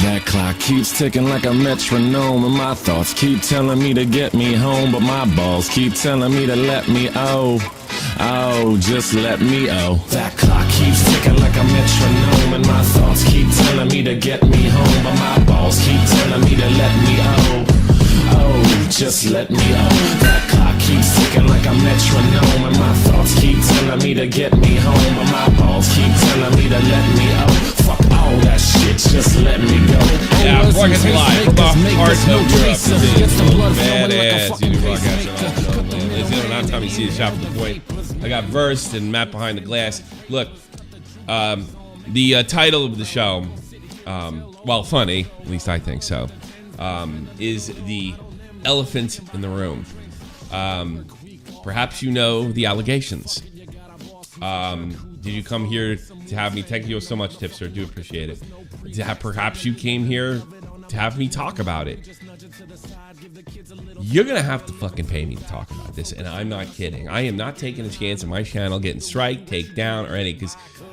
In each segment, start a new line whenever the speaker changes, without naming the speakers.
That clock keeps ticking like a metronome, and my thoughts keep telling me to get me home, but my balls keep telling me to let me just let me That clock keeps ticking like a metronome, and my thoughts keep telling me to get me home, but my balls keep telling me to let me just let me That clock keeps ticking like a metronome, and my thoughts keep telling me to get me home, but my balls keep telling me to let me Fuck all that shit, just let me go.
Yeah, broadcasting live from the heart of Europe. Badass, you broadcasting all over. Ladies and gentlemen, I'm Tommy C, the shop at the point. I got Versed and Matt behind the glass. Look, the title of the show, well, funny, at least I think so, is the elephant in the room. Perhaps you know the allegations. Did you come here to have me? Thank you so much, Tipster. Do appreciate it. Perhaps you came here to have me talk about it. You're gonna have to fucking pay me to talk about this, and I'm not kidding. I am not taking a chance on my channel getting strike, take down, or anything,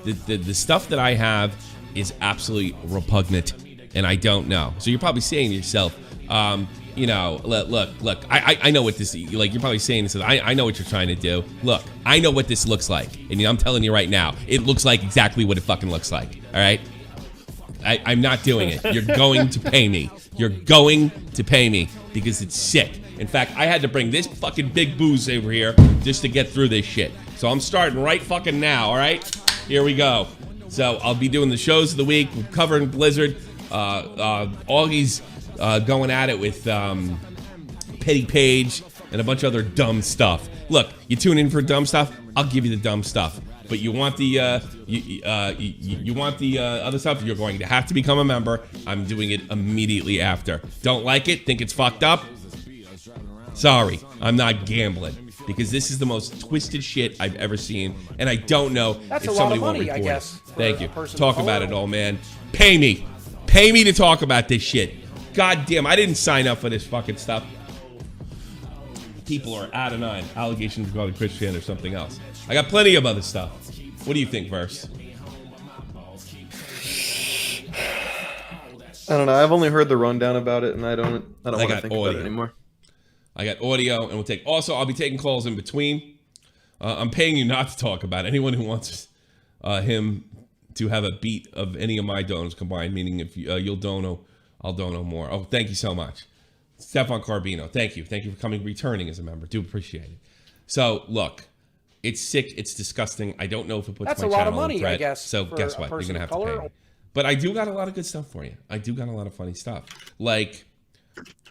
because the stuff that I have is absolutely repugnant, and I don't know. So you're probably saying to yourself, you know, look, I know what this, like, you're probably saying this, I know what you're trying to do. Look, I know what this looks like, and I'm telling you right now, it looks like exactly what it fucking looks like, all right? I'm not doing it. You're going to pay me. You're going to pay me because it's sick. In fact, I had to bring this fucking big booze over here just to get through this shit. So I'm starting right fucking now, all right? Here we go. So I'll be doing the shows of the week. We're covering Blizzard. Augie's going at it with Petty Paige and a bunch of other dumb stuff. Look, you tune in for dumb stuff, I'll give you the dumb stuff. But you want the you want the other stuff, you're going to have to become a member. I'm doing it immediately after. Don't like it? Think it's fucked up? Sorry, I'm not gambling, because this is the most twisted shit I've ever seen, and I don't know
if
somebody won't
report
I guess. Thank you.
Talk
about it all, man. Pay me to talk about this shit. God damn, I didn't sign up for this fucking stuff. People are out of nine. Allegations regarding Christian or something else. I got plenty of other stuff. What do you think, Verse?
I don't know. I've only heard the rundown about it, and I don't want to think about it anymore.
I got audio, and we'll take. Also, I'll be taking calls in between. I'm paying you not to talk about it. Anyone who wants him to have a beat of any of my donors combined, meaning if you'll dono, I'll dono more. Oh, thank you so much. Stefan Carbino, thank you. Thank you for returning as a member. Do appreciate it. So, look, it's sick. It's disgusting. I don't know if it puts
That's
my
a lot
channel
of money,
in threat.
I guess.
So, guess what? You're going to have to pay me. But I do got a lot of good stuff for you. I do got a lot of funny stuff. Like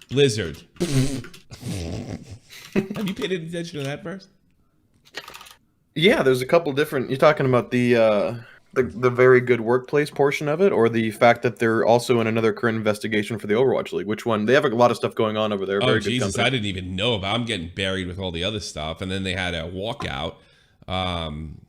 Blizzard. Have you paid any attention to that first?
Yeah, there's a couple different. You're talking about the very good workplace portion of it, or the fact that they're also in another current investigation for the Overwatch League? Which one? They have a lot of stuff going on over there.
Oh, Jesus, I didn't even know about. I'm getting buried with all the other stuff. And then they had a walkout,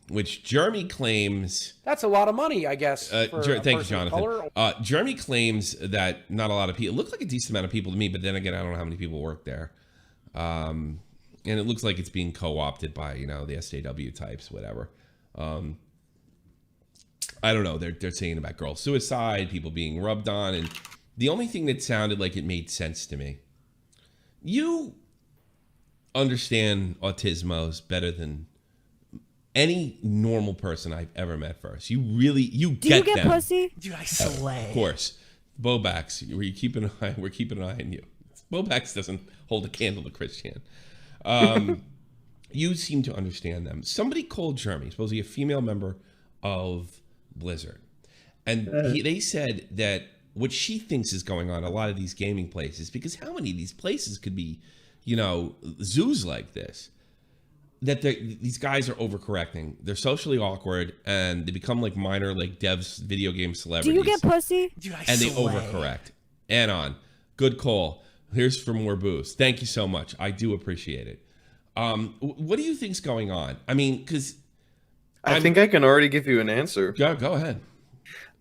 which Jeremy claims...
That's a lot of money, I guess.
Thank you, Jonathan. Jeremy claims that not a lot of people... It looked like a decent amount of people to me, but then again, I don't know how many people work there. And it looks like it's being co-opted by, you know, the SJW types, whatever. I don't know. They're saying about girl suicide, people being rubbed on, and the only thing that sounded like it made sense to me. You understand autismos better than any normal person I've ever met. First, you get them.
Do you get pussy?
Dude, I slay.
Of course, Bowblax. We're keeping an eye on you. Bowblax doesn't hold a candle to Christian. You seem to understand them. Somebody called Jeremy, supposedly a female member of Blizzard, and they said that what she thinks is going on a lot of these gaming places, because how many of these places could be, you know, zoos like this, that these guys are overcorrecting. They're socially awkward, and they become like minor, like devs, video game celebrities.
Do you get pussy?
Dude, I
and
slay.
They overcorrect. Anon, good call. Here's for more booze. Thank you so much. I do appreciate it. What do you think's going on? I mean, because
I think I can already give you an answer.
Go ahead.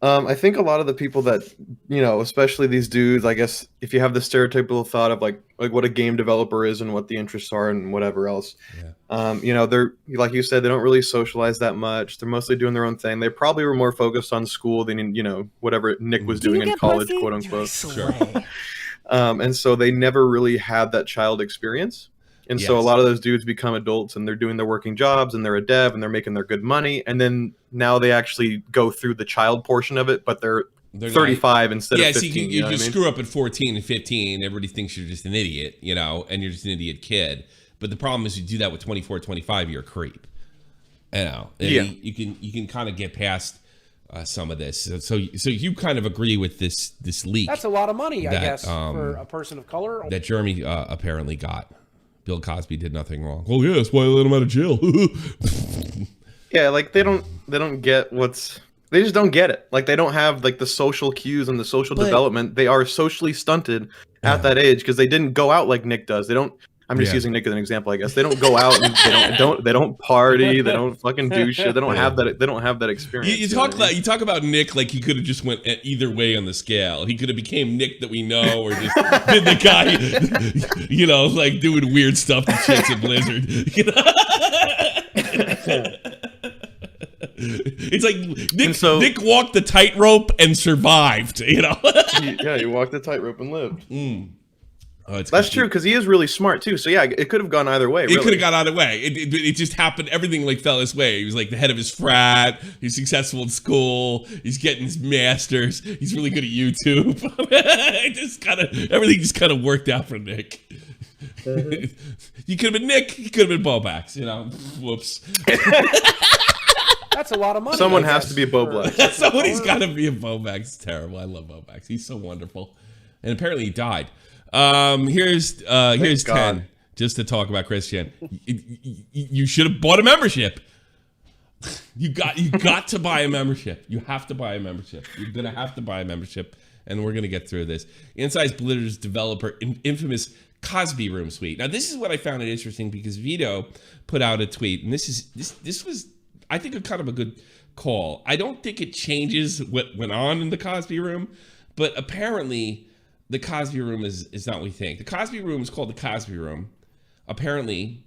I think a lot of the people that, especially these dudes, I guess if you have the stereotypical thought of like what a game developer is and what the interests are and whatever else, they're, like you said, they don't really socialize that much. They're mostly doing their own thing. They probably were more focused on school than, whatever Nick was doing in college, quote unquote.
Sure.
And so they never really had that child experience. And so a lot of those dudes become adults and they're doing their working jobs and they're a dev and they're making their good money. And then now they actually go through the child portion of it, but they're 35 instead of 15.
Yeah, so you screw up at 14 and 15. Everybody thinks you're just an idiot, and you're just an idiot kid. But the problem is you do that with 24, 25, you're a creep. You can kind of get past some of this. So you kind of agree with this leak.
That's a lot of money, I guess, for a person of color.
That Jeremy apparently got. Bill Cosby did nothing wrong. Oh yeah, that's why I let him out of jail.
Yeah, like they don't get they just don't get it. Like they don't have like the social cues and the social development. They are socially stunted at that age because they didn't go out like Nick does. They don't. I'm just using Nick as an example, I guess. They don't go out and they don't party. They don't fucking do shit. They don't have that. They don't have that experience.
You talk about Nick like he could have just went either way on the scale. He could have became Nick that we know, or just been the guy, like doing weird stuff to chicks at Blizzard. It's like Nick walked the tightrope and survived.
Yeah, he walked the tightrope and lived.
Oh,
that's true because he is really smart too. So yeah, it could have gone either way.
It could have gone either way. It just happened. Everything like fell his way. He was like the head of his frat. He's successful in school. He's getting his master's. He's really good at YouTube. Everything just kind of worked out for Nick. You could have been Nick. You could have been Bowblax. Whoops.
That's a lot of money.
Someone has to be a Bowblax.
Somebody's got to be a Bowblax. It's terrible. I love Bowblax. He's so wonderful. And apparently he died. Here's 10 just to talk about Christian. You should have bought a membership. You got to buy a membership. You have to buy a membership. You're gonna have to buy a membership, and we're gonna get through this. Inside's Blizzard's developer infamous Cosby Room suite. Now this is what I found it interesting because Vito put out a tweet, and this was I think a kind of a good call. I don't think it changes what went on in the Cosby Room, but apparently. The Cosby Room is not what we think. The Cosby Room is called the Cosby Room, apparently,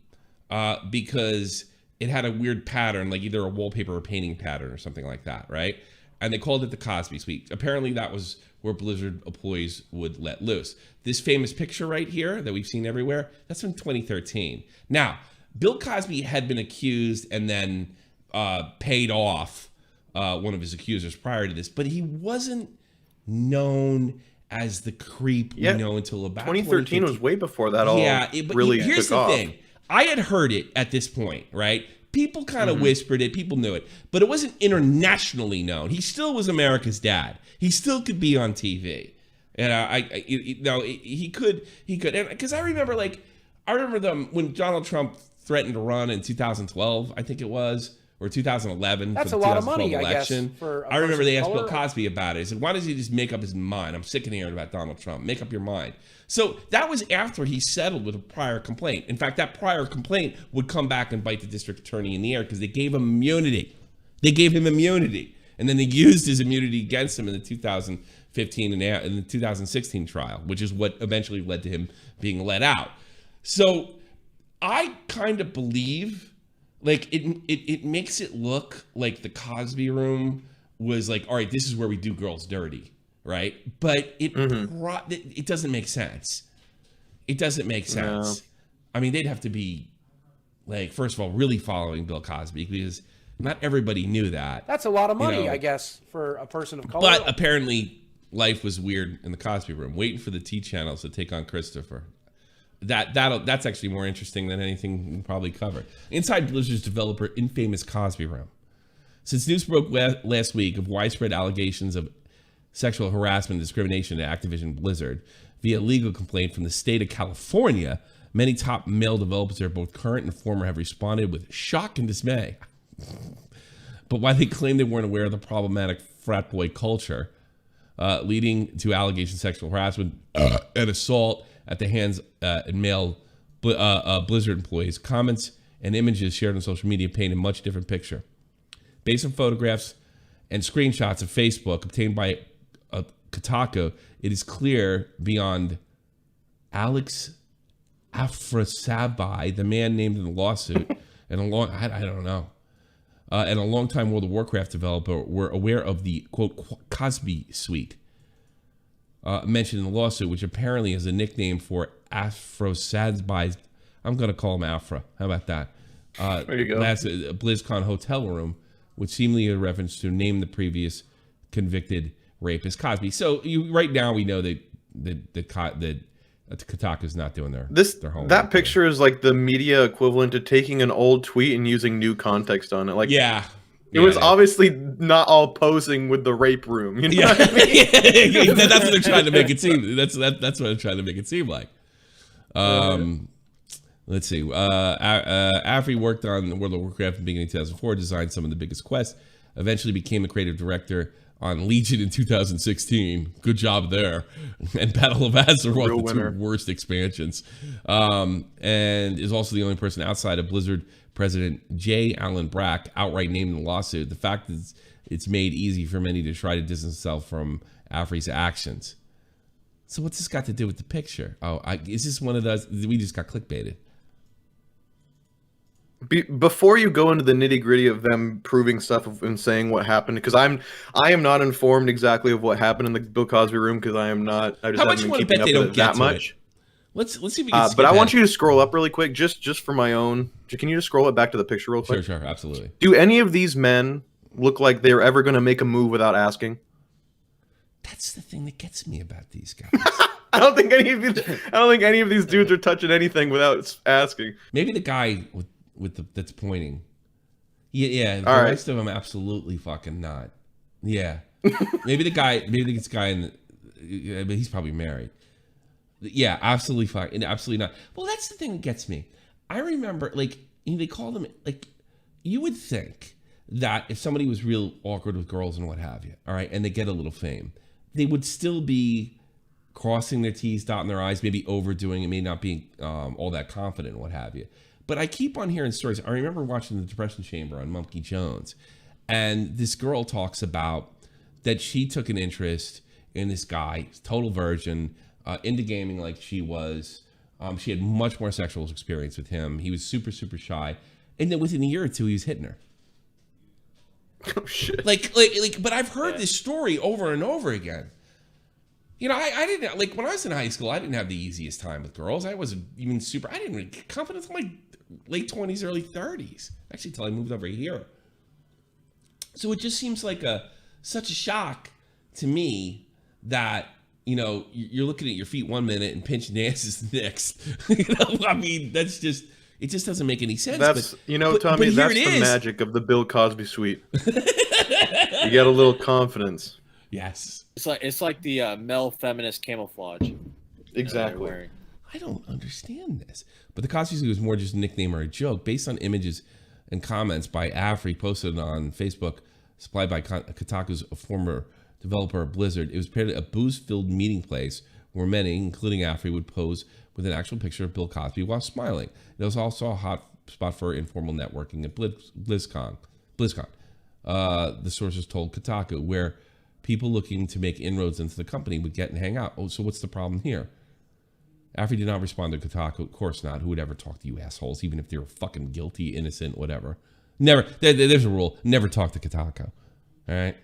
because it had a weird pattern, like either a wallpaper or painting pattern or something like that, right? And they called it the Cosby Suite. Apparently, that was where Blizzard employees would let loose. This famous picture right here that we've seen everywhere, that's from 2013. Now, Bill Cosby had been accused and then paid off one of his accusers prior to this, but he wasn't known as the creep we know until about
2013 was way before that all really
here's
took
the
off.
thing. I had heard it at this point, right? People kind of whispered it, people knew it, but it wasn't internationally known. He still was America's dad. He still could be on TV. And he could, and because I remember them when Donald Trump threatened to run in 2012, I think it was, or 2011.
That's
for
a
the
lot of money,
2012
election.
I guess. I remember they asked Bill Cosby about it. He said, "Why does he just make up his mind? I'm sick of hearing about Donald Trump. Make up your mind." So that was after he settled with a prior complaint. In fact, that prior complaint would come back and bite the district attorney in the ear because they gave him immunity. And then they used his immunity against him in the 2015 and in the 2016 trial, which is what eventually led to him being let out. So I kind of believe. Like it makes it look like the Cosby Room was like, all right, this is where we do girls dirty, right? But it doesn't make sense. It doesn't make sense. No. I mean, they'd have to be like, first of all, really following Bill Cosby because not everybody knew that.
That's a lot of money, I guess, for a person of color.
But apparently, life was weird in the Cosby Room, waiting for the T channels to take on Christopher. That's actually more interesting than anything we'll probably cover. Inside Blizzard's developer infamous Cosby Room. Since news broke last week of widespread allegations of sexual harassment and discrimination at Activision Blizzard via legal complaint from the state of California, many top male developers, both current and former, have responded with shock and dismay. But while they claim they weren't aware of the problematic frat boy culture, leading to allegations of sexual harassment and assault at the hands of male Blizzard employees, comments and images shared on social media paint a much different picture. Based on photographs and screenshots of Facebook obtained by Kotaku, it is clear beyond Alex Afrasabai, the man named in the lawsuit, and I don't know, and a longtime World of Warcraft developer were aware of the, quote, Cosby suite mentioned in the lawsuit, which apparently is a nickname for Afrasabai's, I'm going to call him Afra. How about that?
There you go.
That's a BlizzCon hotel room, which seemingly a reference to name the previous convicted rapist Cosby. So right now we know that Kotaku's not doing their homework.
That picture is like the media equivalent to taking an old tweet and using new context on it. Like, it was obviously not all posing with the rape room. You know what I mean?
That's what they're trying to make it seem. That's what they're trying to make it seem like. Let's see. Afri worked on World of Warcraft in the beginning of 2004, designed some of the biggest quests, eventually became the creative director on Legion in 2016. Good job there. And Battle of Azeroth, the two worst expansions. And is also the only person outside of Blizzard President J. Allen Brack outright named in the lawsuit. The fact is it's made easy for many to try to distance themselves from Afri's actions. So what's this got to do with the picture? Is this one of those? We just got clickbaited.
Before you go into the nitty gritty of them proving stuff and saying what happened, because I am not informed exactly of what happened in the Bill Cosby room, because I am not. I just
How much
haven't
you want to
been
bet
keeping
they
up
don't
with it
get
that
to
much.
it? Let's see if we can.
But I want you to scroll up really quick, just for my own. Can you just scroll it back to the picture real quick?
Sure, absolutely.
Do any of these men look like they're ever going to make a move without asking?
That's the thing that gets me about these guys.
I don't think any of these dudes are touching anything without asking.
Maybe the guy that's pointing. Yeah. The rest of them absolutely fucking not. Yeah. Maybe this guy but he's probably married. Yeah, absolutely fucking, absolutely not. Well, that's the thing that gets me. I remember, they call them, you would think that if somebody was real awkward with girls and what have you, all right, and they get a little fame, they would still be crossing their T's, dotting their I's, maybe overdoing it, maybe not being all that confident and what have you. But I keep on hearing stories. I remember watching The Depression Chamber on Monkey Jones, and this girl talks about that she took an interest in this guy, total virgin, into gaming like she was. She had much more sexual experience with him. He was super, super shy. And then within a year or two, he was hitting her.
Oh, shit.
But I've heard this story over and over again. You know, I didn't, when I was in high school, I didn't have the easiest time with girls. I wasn't even I didn't really get confidence in my late 20s, early 30s. Actually, until I moved over here. So it just seems like such a shock to me that, you know, you're looking at your feet one minute and pinching the asses the next. You know, I mean, it just doesn't make any sense.
Tommy, that's the magic of the Bill Cosby suite. You get a little confidence.
Yes.
It's like the male feminist camouflage.
Exactly.
I don't understand this. But the Cosby suite was more just a nickname or a joke based on images and comments by Afri posted on Facebook, supplied by Kotaku's former developer Blizzard. It was apparently a booze-filled meeting place where many, including Afri, would pose with an actual picture of Bill Cosby while smiling. It was also a hot spot for informal networking at BlizzCon. The sources told Kotaku, where people looking to make inroads into the company would get and hang out. Oh, so what's the problem here? Afri did not respond to Kotaku. Of course not. Who would ever talk to you assholes, even if they were fucking guilty, innocent, whatever? Never. There's a rule. Never talk to Kotaku. All right?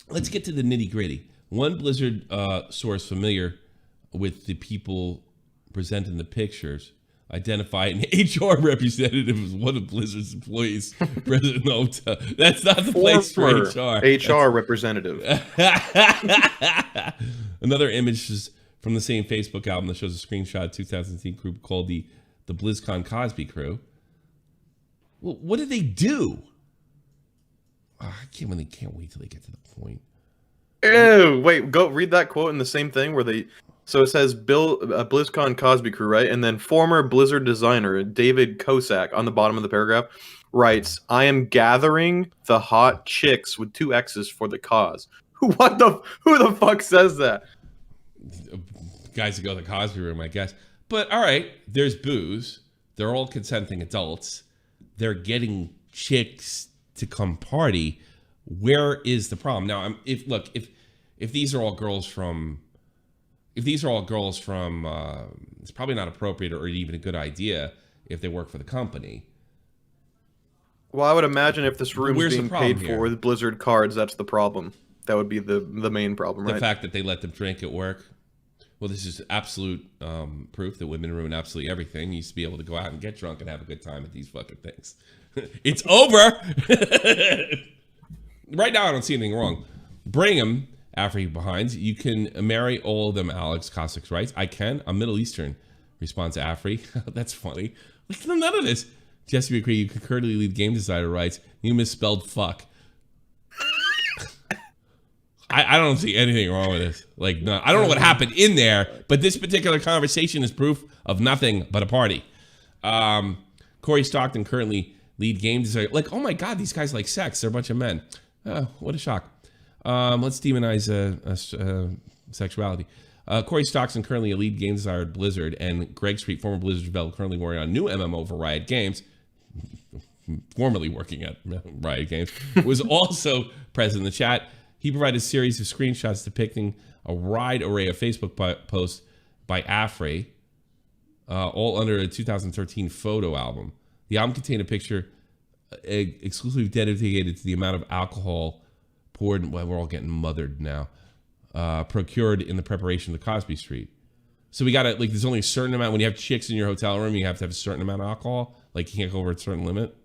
Let's get to the nitty gritty. One Blizzard source familiar with the people presenting the pictures identified an HR representative as one of Blizzard's employees. President Ota. That's not the place for HR.
Representative.
Another image is from the same Facebook album that shows a screenshot of 2010 group called the BlizzCon Cosby Crew. Well, what did they do? I can't wait till they get to the point.
Ew, wait, go read that quote in the same thing where they. So it says BlizzCon Cosby Crew, right? And then former Blizzard designer David Kosak on the bottom of the paragraph writes, "I am gathering the hot chicks with 2 X's for the cause." Who the fuck says that?
Guys that go to the Cosby room, I guess. But all right, there's booze. They're all consenting adults. They're getting chicks to come party, where is the problem? Now, if these are all girls from, it's probably not appropriate or even a good idea if they work for the company.
Well, I would imagine if this room's
Where's
being
the problem
paid
here?
for with Blizzard cards, that's the problem. That would be the main problem, right?
The fact that they let them drink at work. Well, this is absolute proof that women ruin absolutely everything. You used to be able to go out and get drunk and have a good time at these fucking things. It's over. Right now, I don't see anything wrong. Bring them after he behinds. You can marry all of them, Alex. Cossacks writes. I can. I'm Middle Eastern. Responds Afri. That's funny. Like, none of this. Jesse McCree, you concurrently lead Game Decider writes. You misspelled fuck. I don't see anything wrong with this. Like, no, I don't know what happened in there, but this particular conversation is proof of nothing but a party. Corey Stockton currently lead Game Designer. Like, oh my God, these guys like sex. They're a bunch of men. Oh, what a shock. Let's demonize sexuality. Corey Stockton currently a lead Game Designer at Blizzard, and Greg Street, former Blizzard developer, currently working on a new MMO for Riot Games, formerly working at Riot Games, was also present in the chat. He provided a series of screenshots depicting a wide array of Facebook posts by Afri, all under a 2013 photo album. The album contained a picture exclusively dedicated to the amount of alcohol poured, well, we're all getting mothered now, procured in the preparation of the Cosby Street. So we got to, like, there's only a certain amount. When you have chicks in your hotel room, you have to have a certain amount of alcohol. Like, you can't go over a certain limit.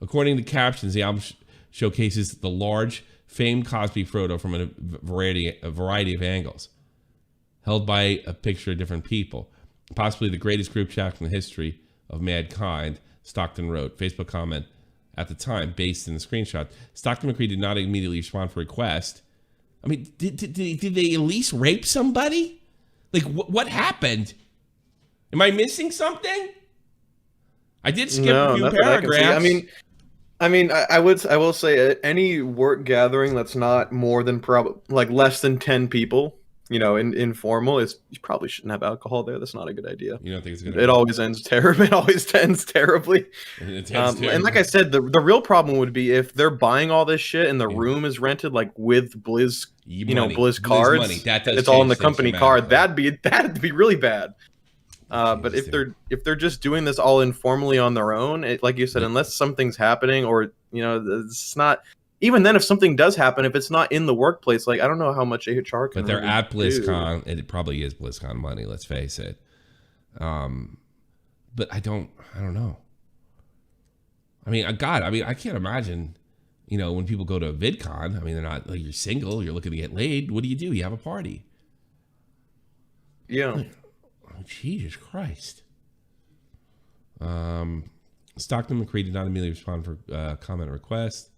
According to the captions, the album showcases the large, famed Cosby photo from a variety of angles, held by a picture of different people. Possibly the greatest group chat in the history of mankind, Stockton wrote. Facebook comment at the time, based in the screenshot. Stockton McCree did not immediately respond for request. I mean, did they at least rape somebody? Like, what happened? Am I missing something? I did skip a few paragraphs.
I will say any work gathering that's not more than less than 10 people, informal, you probably shouldn't have alcohol there. That's not a good idea.
You don't think it's good?
It always ends terribly. It always ends terribly. And like I said, the real problem would be if they're buying all this shit and the room is rented with Blizz, Blizz cards. Money. It's all in the company card. That'd be really bad. But if they're just doing this all informally on their own, like you said, unless something's happening or it's not. Even then, if something does happen, if it's not in the workplace, like I don't know how much HR can.
But they're at BlizzCon, and it probably is BlizzCon money. Let's face it. But I don't know. I mean, I can't imagine. When people go to a VidCon, they're not like you're single, you're looking to get laid. What do? You have a party.
Yeah.
Oh, Jesus Christ. Stockton McCree did not immediately respond for comment request.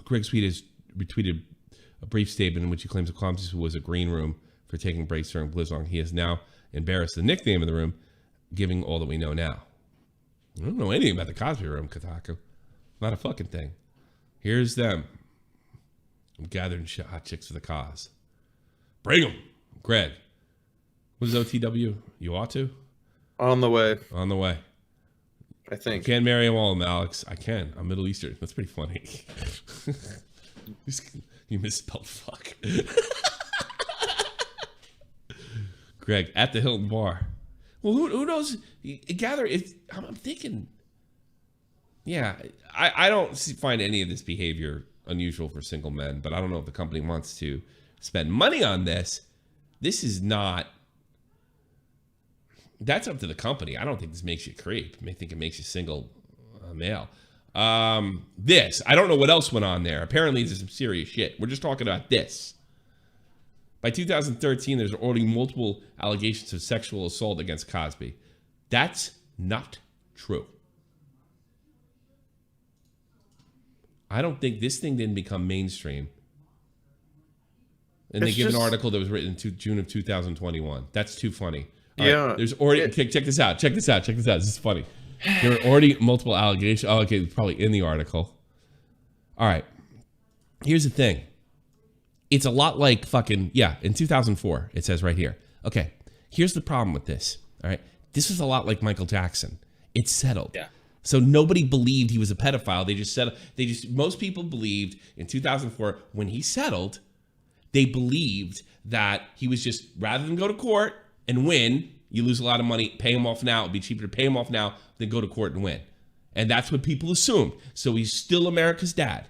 Greg Sweet has retweeted a brief statement in which he claims the Cosby was a green room for taking breaks during BlizzCon. He has now embarrassed the nickname of the room, giving all that we know now. I don't know anything about the Cosby room, Kotaku. Not a fucking thing. Here's them. I'm gathering hot chicks for the cause. Bring them. Greg. What is OTW? You ought to?
On the way.
On the way.
I think.
You can't marry them all, Alex. I can. I'm Middle Eastern. That's pretty funny. You misspelled fuck. Greg, at the Hilton Bar. Well, who knows? I'm thinking. Yeah, I don't find any of this behavior unusual for single men, but I don't know if the company wants to spend money on this. This is not. That's up to the company. I don't think this makes you a creep. I think it makes you single male. I don't know what else went on there. Apparently, there's some serious shit. We're just talking about this. By 2013, there's already multiple allegations of sexual assault against Cosby. That's not true. I don't think this thing didn't become mainstream. And they give an article that was written in June of 2021. That's too funny. Right, there's already check this out. This is funny. There are already multiple allegations. Oh, okay, probably in the article. All right. Here's the thing. It's a lot like in 2004. It says right here. Okay. Here's the problem with this. All right. This is a lot like Michael Jackson. It's settled.
Yeah.
So nobody believed he was a pedophile. Most people believed in 2004 when he settled, they believed that he was just, rather than go to court and win, you lose a lot of money, pay him off now. It'd be cheaper to pay him off now than go to court and win. And that's what people assumed. So he's still America's dad.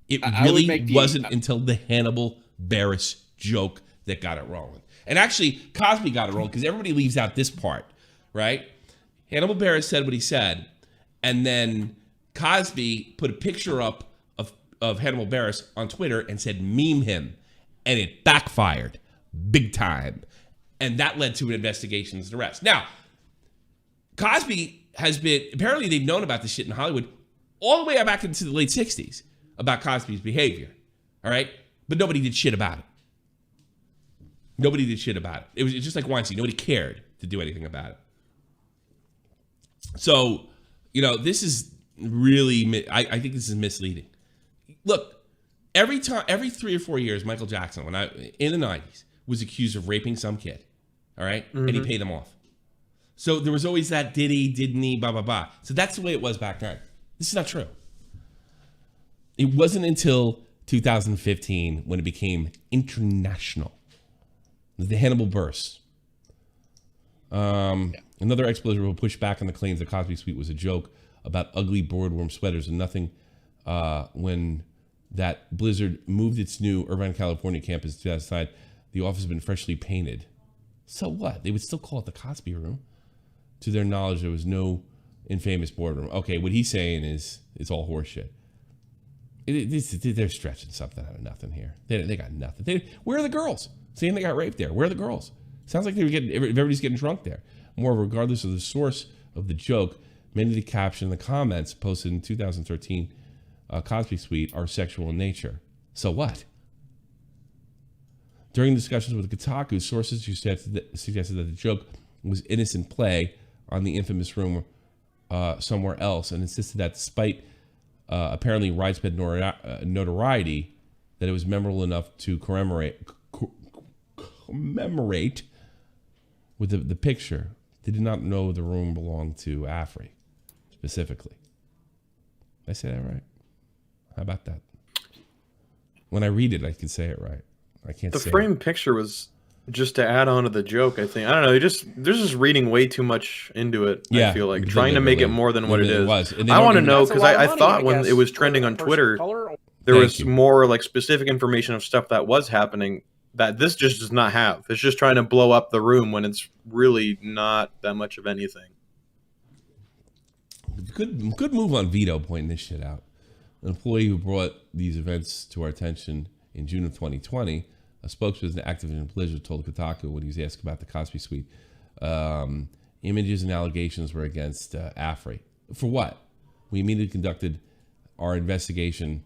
It really wasn't until the Hannibal Buress joke that got it rolling. And actually, Cosby got it rolling because everybody leaves out this part, right? Hannibal Buress said what he said, and then Cosby put a picture up of Hannibal Buress on Twitter and said, meme him. And it backfired big time. And that led to an investigation and arrest. Now, Cosby has been, apparently they've known about this shit in Hollywood all the way back into the late 60s about Cosby's behavior, all right? But nobody did shit about it. Nobody did shit about it. It was just like Weinstein. Nobody cared to do anything about it. So, this is really, I think this is misleading. Look, every 3 or 4 years, Michael Jackson, in the 90s, was accused of raping some kid, all right? Mm-hmm. And he paid them off. So there was always that, did he, didn't he, blah, blah, blah. So that's the way it was back then. This is not true. It wasn't until 2015 when it became international. The Hannibal Buress. Another explosion will push back on the claims that Cosby Suite was a joke about ugly boardroom sweaters and nothing when that Blizzard moved its new Irvine, California campus to that side. The office has been freshly painted. So what? They would still call it the Cosby Room. To their knowledge, there was no infamous boardroom. Okay, what he's saying is it's all horseshit. They're stretching something out of nothing here. They got nothing. Where are the girls? Saying they got raped there. Where are the girls? Sounds like everybody's getting drunk there. More, regardless of the source of the joke, many of the captions and the comments posted in 2013 Cosby Suite are sexual in nature. So what? During discussions with Kotaku, sources suggested that the joke was innocent play on the infamous room somewhere else, and insisted that despite apparently widespread notoriety, that it was memorable enough to commemorate with the picture. They did not know the room belonged to Afri specifically. Did I say that right? How about that? When I read it, I can say it right. I can't say
the frame picture was just to add on to the joke, I think. I don't know. They're just reading way too much into it, I feel like. Trying to make it more than what it is.
Was.
I want to know, because I thought when it was trending on Twitter, there was more like specific information of stuff that was happening that this just does not have. It's just trying to blow up the room when it's really not that much of anything.
Good move on Vito pointing this shit out. An employee who brought these events to our attention in June of 2020, a spokesperson at Activision Blizzard told Kotaku when he was asked about the Cosby Suite, images and allegations were against Afri. For what? We immediately conducted our investigation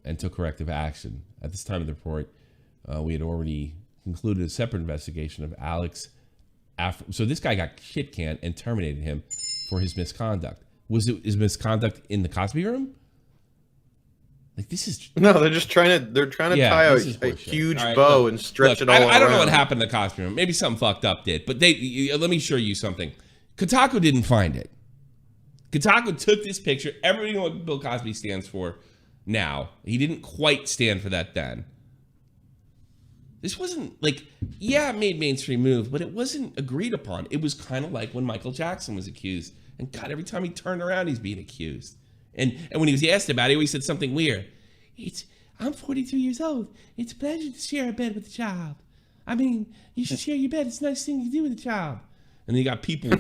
and took corrective action. At this time of the report, we had already concluded a separate investigation of Alex Afri. So this guy got shit canned and terminated him for his misconduct. Was it his misconduct in the Cosby Room? Like, this is
no. They're trying to tie a huge bow and stretch it all around.
I don't know what happened in the Cosby Room. Maybe something fucked up did. But let me show you something. Kotaku didn't find it. Kotaku took this picture. Everybody knows what Bill Cosby stands for now. He didn't quite stand for that then. This wasn't like, it made mainstream move, but it wasn't agreed upon. It was kind of like when Michael Jackson was accused. And God, every time he turned around, he's being accused. And when he was asked about it, he always said something weird. I'm 42 years old. It's a pleasure to share a bed with a child. I mean, you should share your bed. It's a nice thing to do with a child. And then you got people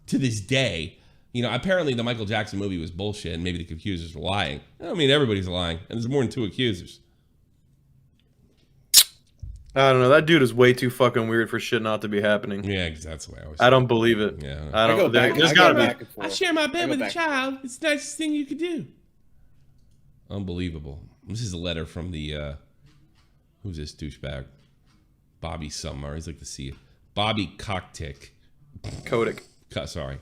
to this day, apparently the Michael Jackson movie was bullshit and maybe the accusers were lying. I mean, everybody's lying. And there's more than 2 accusers.
I don't know. That dude is way too fucking weird for shit not to be happening.
Yeah, because that's the way I always.
I don't believe it.
Yeah,
I don't. There's got to be.
I share my bed with a child. It's the nicest thing you could do. Unbelievable. This is a letter from the. Who's this douchebag? Bobby Summer. He's like the CEO. Bobby Cocktick.
Kotick.
Sorry.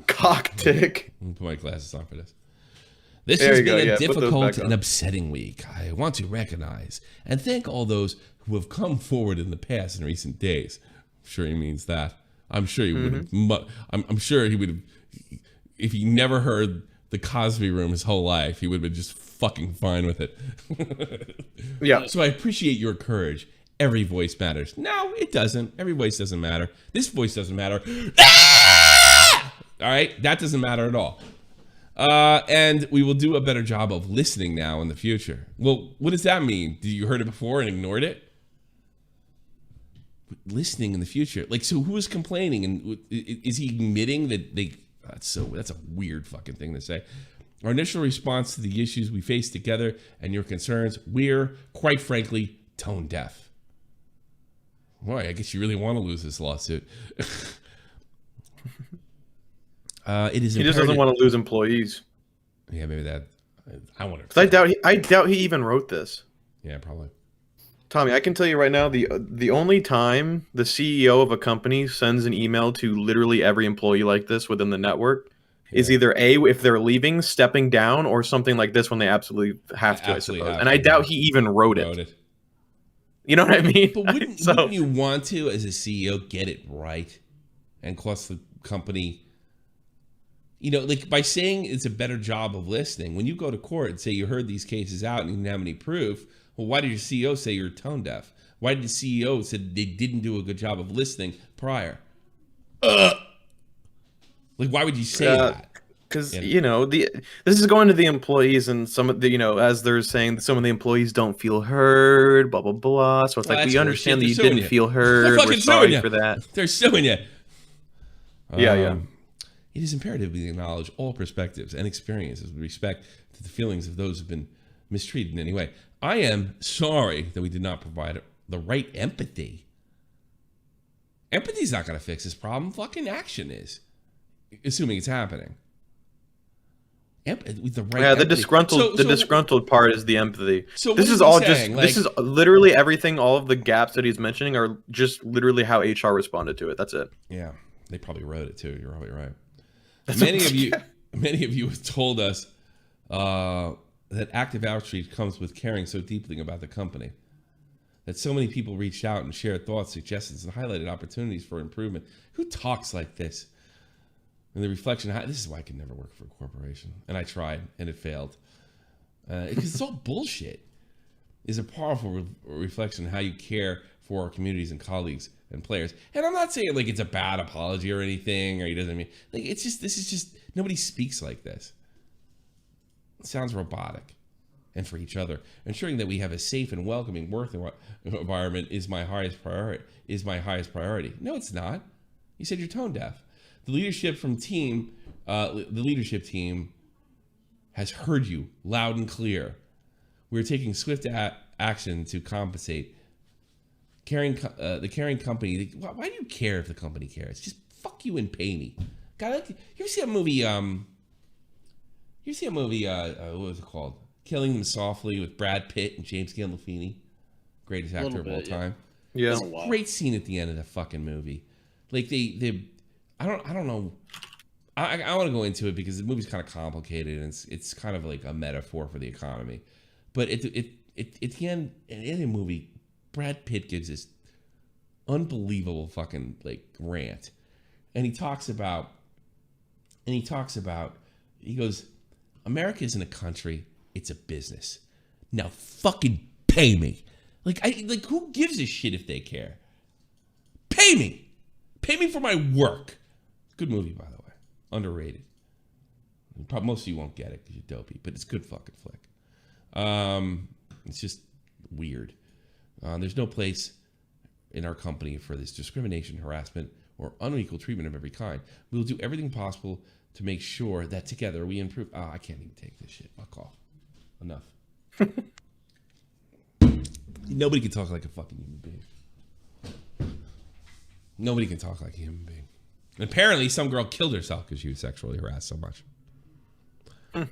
Cocktick.
I'm put my glasses on for this. This has been a difficult and upsetting week. I want to recognize and thank all those who have come forward in the past and recent days. I'm sure he means that. I'm sure he would have. I'm sure he would have. If he never heard the Cosby Room his whole life, he would have been just fucking fine with it.
Yeah.
So I appreciate your courage. Every voice matters. No, it doesn't. Every voice doesn't matter. This voice doesn't matter. All right, that doesn't matter at all. And we will do a better job of listening now in the future. Well, what does that mean? Did you heard it before and ignored it? Listening in the future, like, so who is complaining, and is he admitting that they? That's a weird fucking thing to say. Our initial response to the issues we face together and your concerns, we're quite frankly tone deaf. Boy, I guess you really want to lose this lawsuit. It is.
He just doesn't want to lose employees.
Yeah, maybe that. I wonder.
I doubt he even wrote this.
Yeah, probably.
Tommy, I can tell you right now, the only time the CEO of a company sends an email to literally every employee like this within the network is either A, if they're leaving, stepping down, or something like this when they absolutely have to, I suppose. And I doubt he even wrote it. You know what I mean?
But wouldn't you want to, as a CEO, get it right and cost the company, you know, like by saying it's a better job of listening. When you go to court and say you heard these cases out and you didn't have any proof, well, why did your CEO say you're tone deaf? Why did the CEO say they didn't do a good job of listening prior? Like, why would you say that?
Because, you know, this is going to the employees, and some of the, you know, as they're saying, some of the employees don't feel heard, blah, blah, blah. So it's like, we understand that you didn't feel heard. We're sorry for that.
They're suing you.
Yeah.
It is imperative we acknowledge all perspectives and experiences with respect to the feelings of those who have been mistreated in any way. I am sorry that we did not provide the right empathy. Empathy's not going to fix this problem. Fucking action is, assuming it's happening. With the right
the disgruntled part is the empathy.
So
this is all saying? This is literally everything. All of the gaps that he's mentioning are just literally how HR responded to it. That's it.
Yeah, they probably wrote it too. You're probably right. Many of you have told us that active outreach comes with caring so deeply about the company. That so many people reached out and shared thoughts, suggestions, and highlighted opportunities for improvement. Who talks like this? And the reflection, this is why I could never work for a corporation. And I tried, and it failed. Because it's all bullshit. Is a powerful reflection of how you care for our communities and colleagues and players. And I'm not saying like it's a bad apology or anything, or he doesn't mean, like, it's just, this is just, nobody speaks like this. It sounds robotic. And for each other, ensuring that we have a safe and welcoming work environment is my highest priority. No, it's not. You said you're tone deaf. The leadership team has heard you loud and clear. We're taking swift action to compensate. The caring company. Why do you care if the company cares? Just fuck you and pay me. God, you ever see a movie? What was it called? Killing Them Softly with Brad Pitt and James Gandolfini, greatest actor of all time.
Yeah,
it's a great scene at the end of the fucking movie. Like I don't know. I want to go into it because the movie's kind of complicated and it's kind of like a metaphor for the economy. But at the end, in the movie, Brad Pitt gives this unbelievable fucking like rant, and he goes, America isn't a country. It's a business. Now fucking pay me. Like who gives a shit if they care? Pay me. Pay me for my work. Good movie, by the way. Underrated. Probably most of you won't get it because you're dopey, but it's a good fucking flick. It's just weird. There's no place in our company for this discrimination, harassment, or unequal treatment of every kind. We will do everything possible to make sure that together we improve. I can't even take this shit. Fuck off. Enough. Nobody can talk like a fucking human being. Nobody can talk like a human being. And apparently some girl killed herself because she was sexually harassed so much. I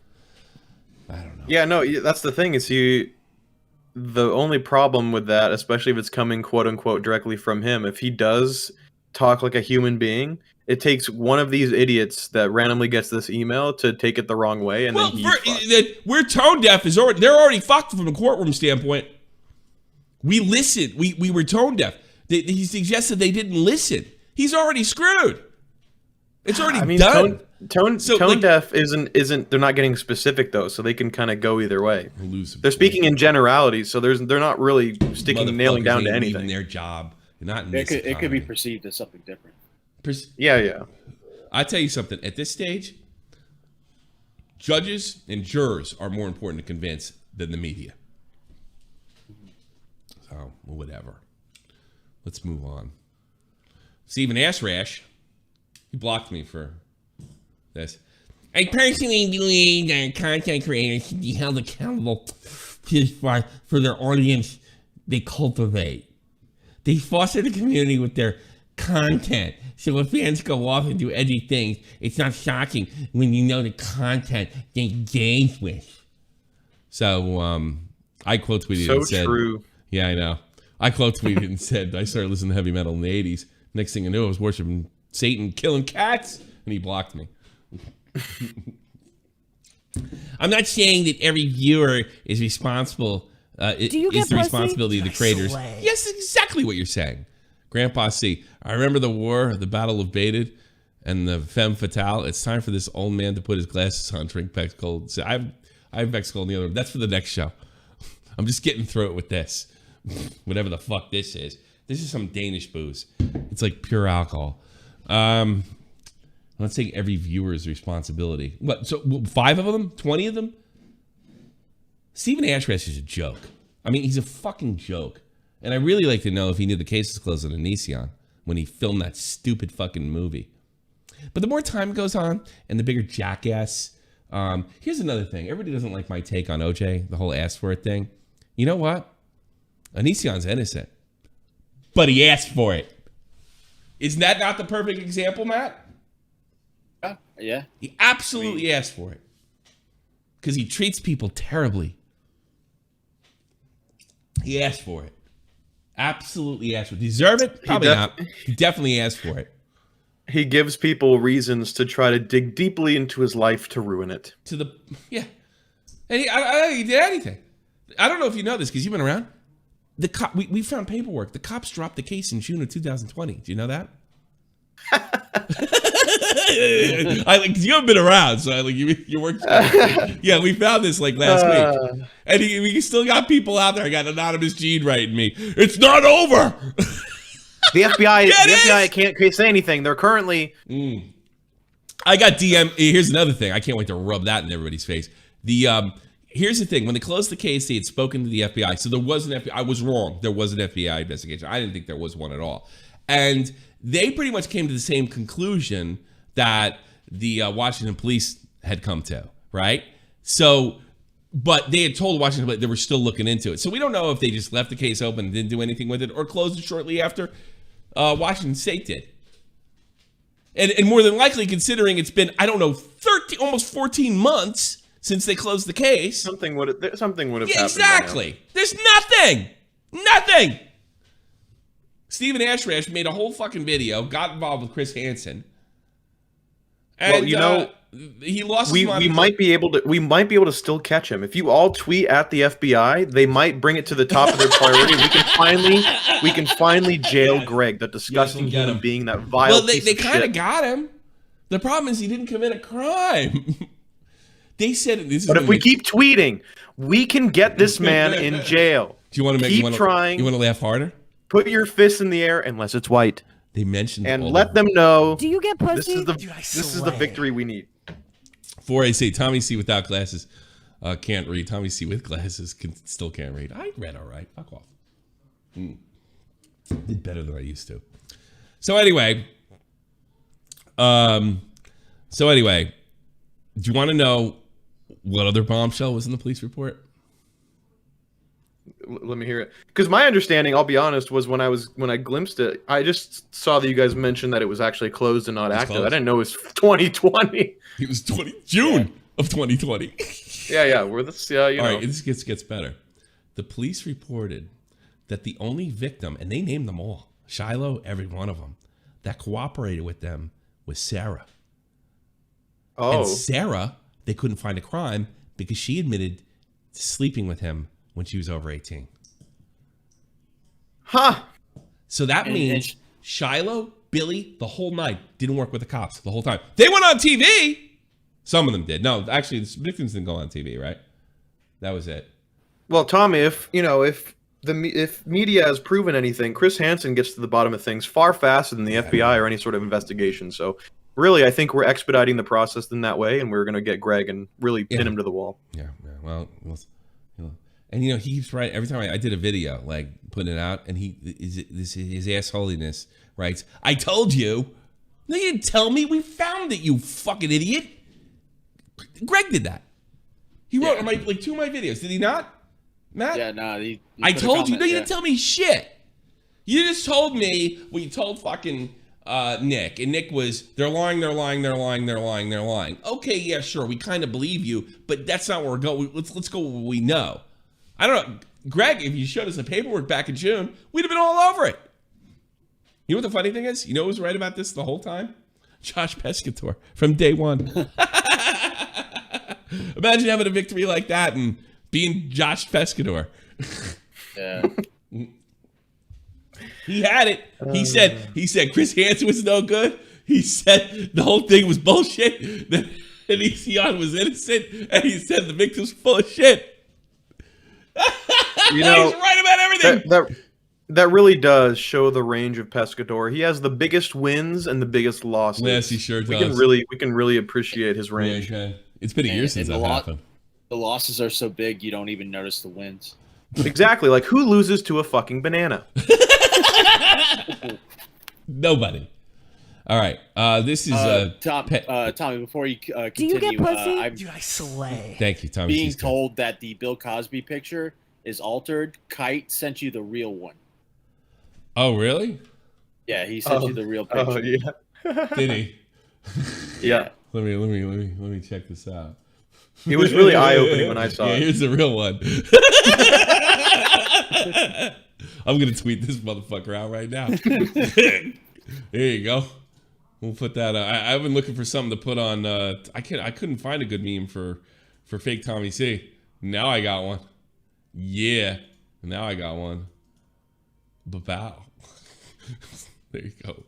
don't know.
Yeah, no, that's the thing. The only problem with that, especially if it's coming quote unquote directly from him, if he does talk like a human being, it takes one of these idiots that randomly gets this email to take it the wrong way, and then
we're tone deaf. They're already fucked from a courtroom standpoint. We listened. We were tone deaf. He suggested they didn't listen. he's already screwed. It's already done.
Tone deaf isn't. They're not getting specific though, so they can kind of go either way. They're speaking in generalities, so they're not really nailing down to anything.
In their job, not in
it could be perceived as something different.
Yeah.
I tell you something. At this stage, judges and jurors are more important to convince than the media. So whatever. Let's move on. Stephen Asarch, he blocked me for this. I personally believe that content creators should be held accountable for their audience they cultivate. They foster the community with their content. So when fans go off and do edgy things, it's not shocking when you know the content they engage with. So I quote tweeted and said, true. Yeah, I know. I quote tweeted and said, I started listening to heavy metal in the 80s. Next thing I knew, I was worshiping Satan, killing cats, and he blocked me. I'm not saying that every viewer is responsible. Is the responsibility of the creators. Yes, exactly what you're saying. Grandpa C. I remember the war, the Battle of Baited, and the Femme Fatale. It's time for this old man to put his glasses on, drink Beck's Cold. So I have Beck's Cold in the other room. That's for the next show. I'm just getting through it with this. Whatever the fuck this is. This is some Danish booze. It's like pure alcohol. I'm not saying every viewer's responsibility. What? So 5 of them? 20 of them? Stephen Asarch is a joke. I mean, he's a fucking joke. And I really like to know if he knew the case was closed on Onision when he filmed that stupid fucking movie. But the more time goes on and the bigger jackass. Here's another thing. Everybody doesn't like my take on OJ, the whole asked for it thing. You know what? Onision's innocent. But he asked for it. Isn't that not the perfect example, Matt?
Yeah.
He absolutely asked for it. Because he treats people terribly. He asked for it. Absolutely asked for it. Deserve it? Probably not. He definitely asked for it.
He gives people reasons to try to dig deeply into his life to ruin it.
And he did anything. I don't know if you know this because you've been around. We found paperwork. The cops dropped the case in June of 2020. Do you know that? You haven't been around, so you worked. Yeah, we found this last week, and we still got people out there. I got Anonymous Gene writing me. It's not over.
The FBI can't say anything. They're currently.
I got DM. Here's another thing. I can't wait to rub that in everybody's face. Here's the thing. When they closed the case, they had spoken to the FBI. So there was an FBI. I was wrong. There was an FBI investigation. I didn't think there was one at all. And they pretty much came to the same conclusion that the Washington police had come to, right? So, but they had told Washington police they were still looking into it. So we don't know if they just left the case open and didn't do anything with it or closed it shortly after Washington State did. And more than likely, considering it's been, I don't know, almost 14 months since they closed the case. Something would have happened. Exactly. There's nothing. Stephen Asarch made a whole fucking video, got involved with Chris Hansen. And he lost his mind. We might be able to still catch him. If you all tweet at the FBI, they might bring it to the top of their priority. We can finally jail Greg, that disgusting human being, that vile piece of shit. Well, they kind of got him. The problem is he didn't commit a crime. They said this is. But if we keep tweeting, we can get this man in jail. Do you want to keep trying? You want to laugh harder? Put your fists in the air, unless it's white. They mentioned and let them know.
Do you get pussy?
This is the victory we need.
4AC, Tommy C without glasses can't read. Tommy C with glasses still can't read. I read all right. Fuck off. Did better than I used to. So anyway, do you want to know what other bombshell was in the police report?
Let me hear it. Because my understanding, I'll be honest, was when I glimpsed it, I just saw that you guys mentioned that it was actually closed and not active. Closed. I didn't know it was 2020.
It was June of 2020.
Yeah. Where this,
All right, this gets better. The police reported that the only victim, and they named them all, Shiloh, every one of them, that cooperated with them was Sarah. Oh. And Sarah, they couldn't find a crime because she admitted to sleeping with him when she was over 18.
Huh.
So that means Shiloh, Billy, the whole night, didn't work with the cops the whole time. They went on TV. Some of them did. No, actually, the victims didn't go on TV, right? That was it.
Well, Tommy, if media has proven anything, Chris Hansen gets to the bottom of things far faster than the FBI or any sort of investigation. So, really, I think we're expediting the process in that way, and we're going to get Greg and really pin him to the wall.
Yeah. Well, and he keeps writing every time I did a video, like putting it out, and his assholiness writes, "I told you." No, you didn't tell me. We found it, you fucking idiot. Greg did that. He wrote like 2 of my videos. Did he not, Matt?
Yeah, no.
I told you. No, you didn't tell me shit. You just told me what you told fucking Nick. And Nick was, they're lying. Okay, yeah, sure. We kind of believe you, but that's not where we're going. Let's go where we know. I don't know. Greg, if you showed us the paperwork back in June, we'd have been all over it. You know what the funny thing is? You know who was right about this the whole time? Josh Pescatore from day one. Imagine having a victory like that and being Josh Pescatore.
Yeah.
He had it. He said Chris Hansen was no good. He said the whole thing was bullshit. That Elysion was innocent, and he said the victim's full of shit.
You know,
he's right about everything.
That really does show the range of Pescador. He has the biggest wins and the biggest losses.
Yes, he sure does.
We can really appreciate his range.
Yeah, it's been a year since that happened.
The losses are so big you don't even notice the wins.
Exactly. Like, who loses to a fucking banana?
Nobody. All right. This is
Tommy. Before you continue,
do you get pussy? Dude, I slay.
Thank you, Tommy.
Being told that the Bill Cosby picture is altered. Kite sent you the real one.
Oh, really?
Yeah, he sent you the real picture.
Oh, yeah.
Did he?
Yeah.
Let me check this out.
It was really eye-opening when I saw it.
Here's the real one. I'm gonna tweet this motherfucker out right now. There you go. We'll put that. I've been looking for something to put on. I couldn't find a good meme for fake Tommy C. Now I got one. Yeah. Now I got one. Bow. There you go.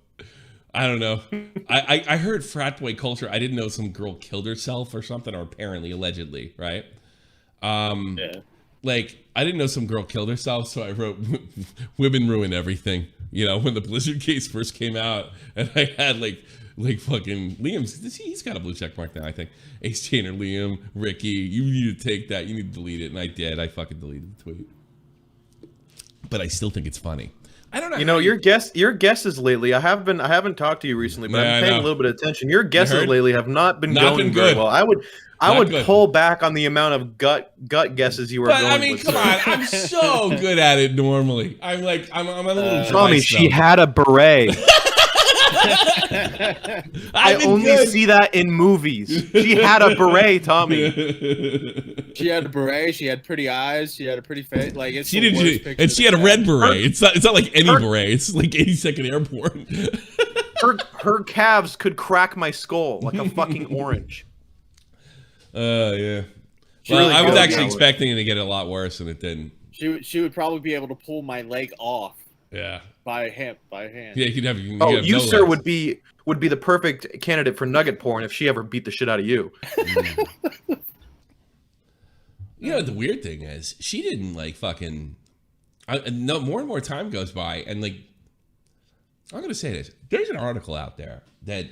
I don't know. I heard frat boy culture. I didn't know some girl killed herself or something, or apparently, allegedly, right? Yeah. Like, I didn't know some girl killed herself, so I wrote, women ruin everything. You know, when the Blizzard case first came out, and I had like fucking Liam's, he's got a blue check mark now, I think. Ace Chainer, Liam, Ricky, you need to take that. You need to delete it. And I did. I fucking deleted the tweet. But I still think it's funny. I don't know.
You know, your guesses lately. I haven't talked to you recently, but I've been paying a little bit of attention. Your guesses lately have not been going very well. I would pull back on the amount of gut guesses you were going with.
I mean, come on. I'm so good at it normally. I'm a little dry.
Tommy, she had a beret. I only see that in movies. She had a beret, Tommy.
She had a beret. She had pretty eyes. She had a pretty face. Like it's
she did, and she had a red beret. It's not like any beret. It's like 82nd Airborne.
her calves could crack my skull like a fucking orange.
Yeah. Well, I was actually expecting it to get a lot worse, and it didn't.
She would probably be able to pull my leg off.
Yeah.
By hand.
Yeah, you could have.
You sir would be the perfect candidate for nugget porn if she ever beat the shit out of you.
You know, the weird thing is, she didn't like fucking. No, more and more time goes by, and like, I'm gonna say this: there's an article out there that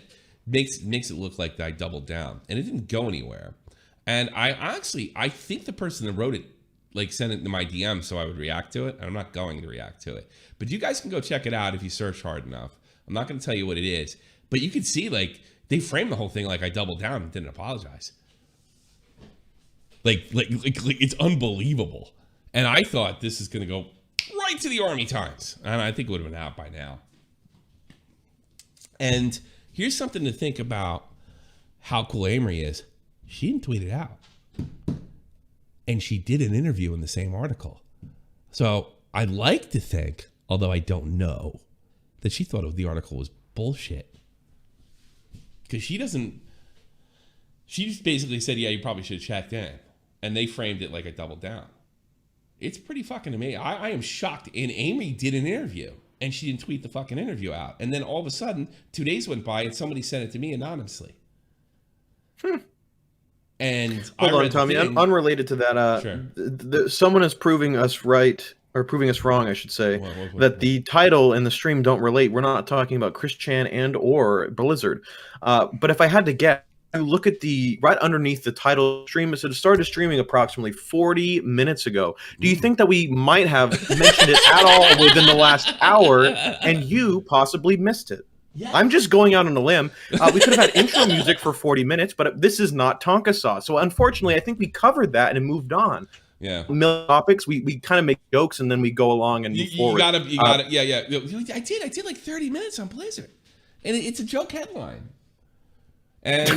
makes it look like I doubled down, and it didn't go anywhere. And I think the person that wrote it like sent it to my DM so I would react to it. And I'm not going to react to it, but you guys can go check it out if you search hard enough. I'm not going to tell you what it is, but you can see like they framed the whole thing like I doubled down and didn't apologize. Like it's unbelievable. And I thought this is going to go right to the Army Times, and I think it would have been out by now. And here's something to think about: how cool Emory is. She didn't tweet it out. And she did an interview in the same article. So I'd like to think, although I don't know, that she thought the article was bullshit. Because she just basically said, yeah, you probably should have checked in. And they framed it like I doubled down. It's pretty fucking amazing. I am shocked. And Amy did an interview. and she didn't tweet the fucking interview out. And then all of a sudden, 2 days went by and somebody sent it to me anonymously. And
hold on, Tommy. Unrelated to that,
sure.
Someone is proving us right, or proving us wrong, I should say, that the title and the stream don't relate. We're not talking about Chris Chan and or Blizzard. But if I had to guess, look at the right underneath the title stream. It started streaming approximately 40 minutes ago. Do you think that we might have mentioned it at all within the last hour, and you possibly missed it? Yeah. I'm just going out on a limb. We could have had intro music for 40 minutes, but this is not Tonka Sauce. So unfortunately, I think we covered that and moved on.
Yeah.
Million topics. We kind of make jokes and then we go along and move forward.
You got it. Yeah. I did like 30 minutes on Blizzard, and it's a joke headline. And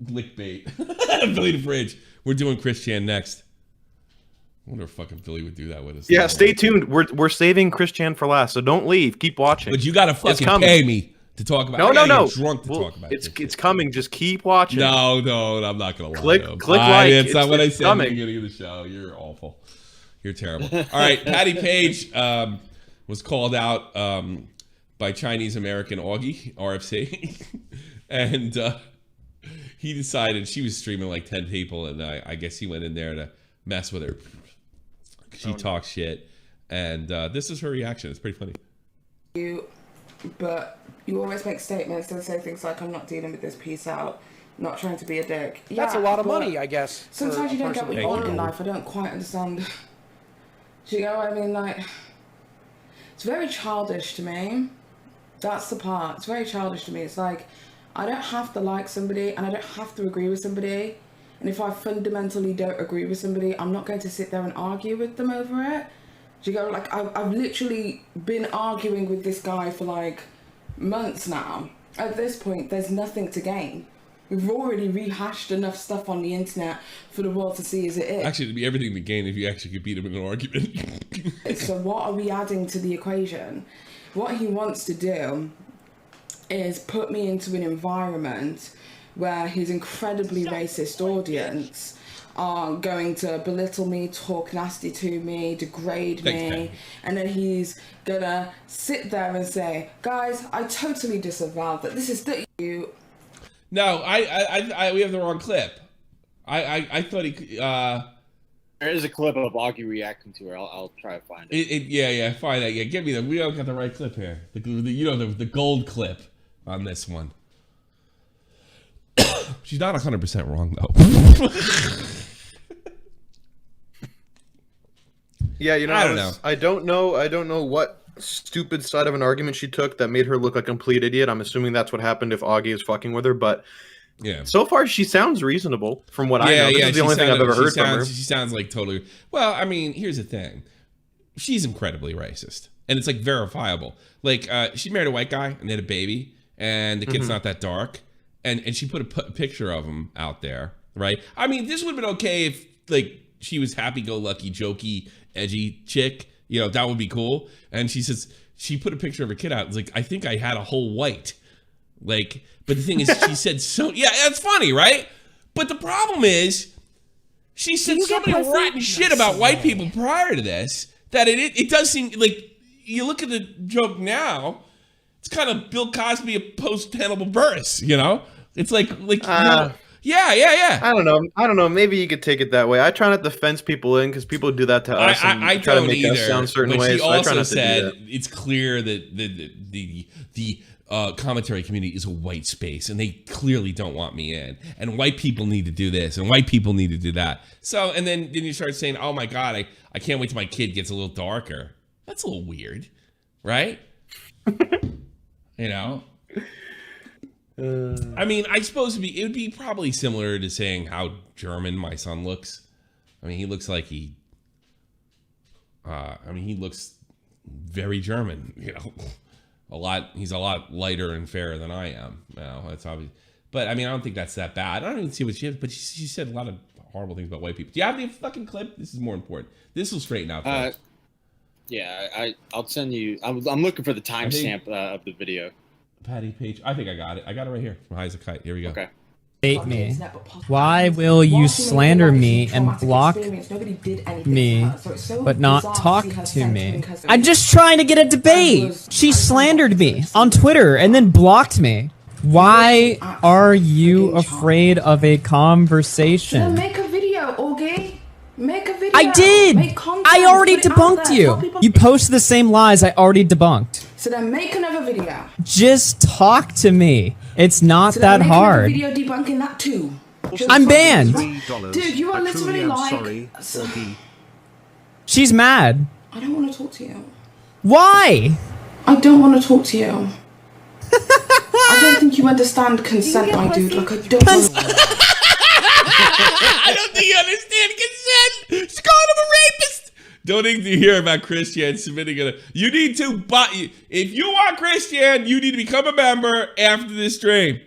clickbait. Billy the Fridge. We're doing Chris Chan next. I wonder if fucking Billy would do that with us.
Yeah, stay tuned. We're saving Chris Chan for last, so don't leave. Keep watching.
But you gotta fucking pay me to talk about it.
No.
Drunk to talk about it.
It's coming. Just keep watching.
No, I'm not gonna lie.
Click like.
It's not what I said at the beginning of the show. You're awful. You're terrible. All right, Patty Paige was called out by Chinese American AugieRFC, and he decided she was streaming like 10 people, and I guess he went in there to mess with her. She talks shit, and this is her reaction. It's pretty funny.
But you always make statements and say things like, I'm not dealing with this, peace out, not trying to be a dick.
That's a lot of money, I guess.
Sometimes you don't get what you want in life. I don't quite understand. Do you know what I mean? Like, it's very childish to me. That's the part. It's very childish to me. It's like, I don't have to like somebody, and I don't have to agree with somebody. And if I fundamentally don't agree with somebody, I'm not going to sit there and argue with them over it. Do you go, like, I've literally been arguing with this guy for like months now. At this point, there's nothing to gain. We've already rehashed enough stuff on the internet for the world to see as it is.
Actually, it'd be everything to gain if you actually could beat him in an argument.
So what are we adding to the equation? What he wants to do is put me into an environment where his incredibly racist audience are going to belittle me, talk nasty to me, degrade me, and then he's gonna sit there and say, guys, I totally disavow that. This is you.
No, we have the wrong clip. I thought he.
There is a clip of Augie reacting to her. I'll try to find it.
Yeah, find that. Yeah, give me the. We don't got the right clip here. The gold clip on this one. She's not 100% wrong though.
Yeah, I don't know what stupid side of an argument she took that made her look like a complete idiot. I'm assuming that's what happened if Augie is fucking with her, but yeah. So far she sounds reasonable from what I know. This is the only thing I've ever heard from her.
She sounds like totally. Well, I mean, here's the thing. She's incredibly racist, and it's like verifiable. Like she married a white guy and they had a baby, and the kid's not that dark. And she put a picture of him out there, right? I mean, this would have been okay if, like, she was happy-go-lucky, jokey, edgy chick. You know, that would be cool. And she says, she put a picture of her kid out. It's like, I think I had a whole white. Like, but the thing is, she said so... Yeah, that's funny, right? But the problem is, she said so many rotten shit about white people prior to this that it does seem... Like, you look at the joke now... It's kind of Bill Cosby post Hannibal Buress, you know? It's like yeah.
I don't know. Maybe you could take it that way. I try not to fence people in because people do that to us.
I
try
don't
to make
either,
us sound certain ways.
She also
so
said it's clear that the commentary community is a white space, and they clearly don't want me in. And white people need to do this, and white people need to do that. So, and then you start saying, "Oh my God, I can't wait till my kid gets a little darker." That's a little weird, right? You know, I mean, I suppose it would be probably similar to saying how German my son looks. I mean, he looks like he looks very German. You know, he's a lot lighter and fairer than I am. Now that's obvious, but I mean, I don't think that's that bad. I don't even see what she did, but she said a lot of horrible things about white people. Do you have the fucking clip? This is more important. This will straighten out.
Yeah, I'll send you. I'm looking for the timestamp of the video.
Patty Paige. I think I got it. I got it right here from High as a Kite. Here we go.
Okay.
hate me? Why will you slander me and block me, but not talk to me? I'm just trying to get a debate. She slandered me on Twitter and then blocked me. Why are you afraid of a conversation?
Make a video, Augie. Make a video.
I did. I already debunked you. You post the same lies I already debunked.
So then make another video.
Just talk to me. It's not that hard.
Video debunking that too.
I'm banned.
Dude, you are literally like.
She's mad.
I don't want to talk to you.
Why?
I don't want to talk to you. I don't think you understand consent, my dude. Like, I don't
I don't think you understand consent. She's calling him a rapist. Don't need to hear about Christian submitting a. You need to buy. If you want Christian, you need to become a member after this stream.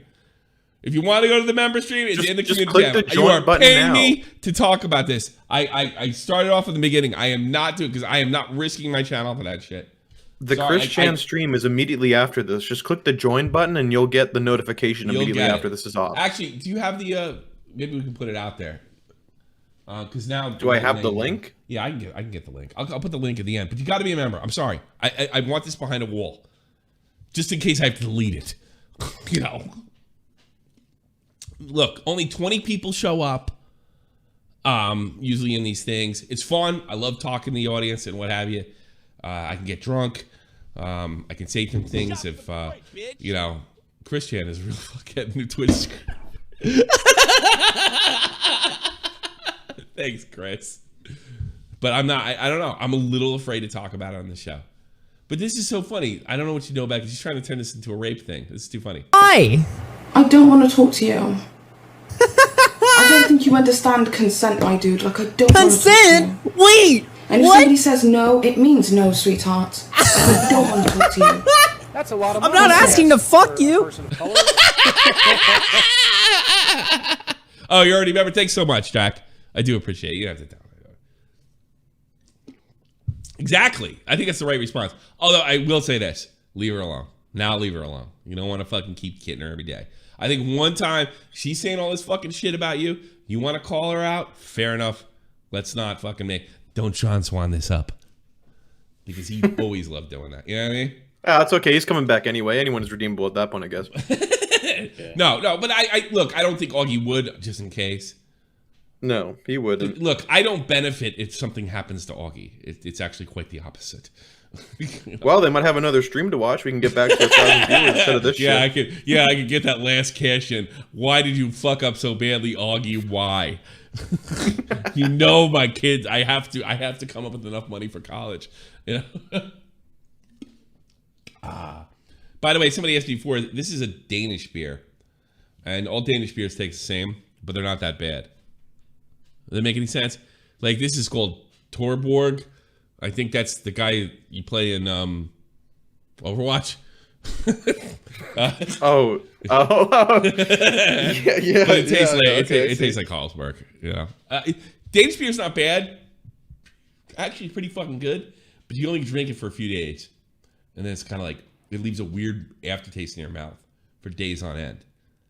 If you want to go to the member stream, it's in the community tab. You are paying me to talk about this. I started off in the beginning. I am not doing because I am not risking my channel for that shit.
The Christian stream is immediately after this. Just click the join button and you'll get the notification immediately after this is off.
Actually, do you have the? Maybe we can put it out there. Because now,
do I have the link?
Yeah, I can get the link. I'll put the link at the end. But you got to be a member. I'm sorry. I want this behind a wall, just in case I have to delete it. You know. Look, only 20 people show up. Usually in these things, it's fun. I love talking to the audience and what have you. I can get drunk. I can say some things if you know. Christian is really fucking new Twitch. Thanks, Chris. But I'm not. I don't know. I'm a little afraid to talk about it on the show. But this is so funny. I don't know what you know about it. She's trying to turn this into a rape thing. This is too funny.
Why?
I don't want to talk to you. I don't think you understand consent, my dude. Like, I don't
consent?
Want to talk to you.
Wait.
And if somebody says no, it means no, sweetheart. I don't want to talk to you.
That's a lot of
I'm not asking to fuck you.
Oh, you already remember? Thanks so much, Jack. I do appreciate it. You don't have to tell me. Exactly. I think that's the right response. Although I will say this. Leave her alone. Now leave her alone. You don't want to fucking keep kidding her every day. I think one time she's saying all this fucking shit about you. You want to call her out? Fair enough. Let's not fucking make... Don't John Swan this up. Because he always loved doing that. You know what I mean?
That's okay. He's coming back anyway. Anyone is redeemable at that point, I guess.
No, but I look, I don't think Augie would, just in case.
No, he wouldn't.
Look, I don't benefit if something happens to Augie. It's actually quite the opposite.
Well, they might have another stream to watch. We can get back to 1,000 viewers instead of this shit.
I could get that last cash in. Why did you fuck up so badly, Augie? Why? You know, my kids, I have to come up with enough money for college. You know? By the way, somebody asked me before, this is a Danish beer. And all Danish beers taste the same, but they're not that bad. Does that make any sense? Like, this is called Torborg. I think that's the guy you play in Overwatch.
Oh. Yeah.
But it tastes like Carlsberg. You know, Danish beer's not bad. Actually, pretty fucking good. But you only drink it for a few days, and then it's kind of like it leaves a weird aftertaste in your mouth for days on end,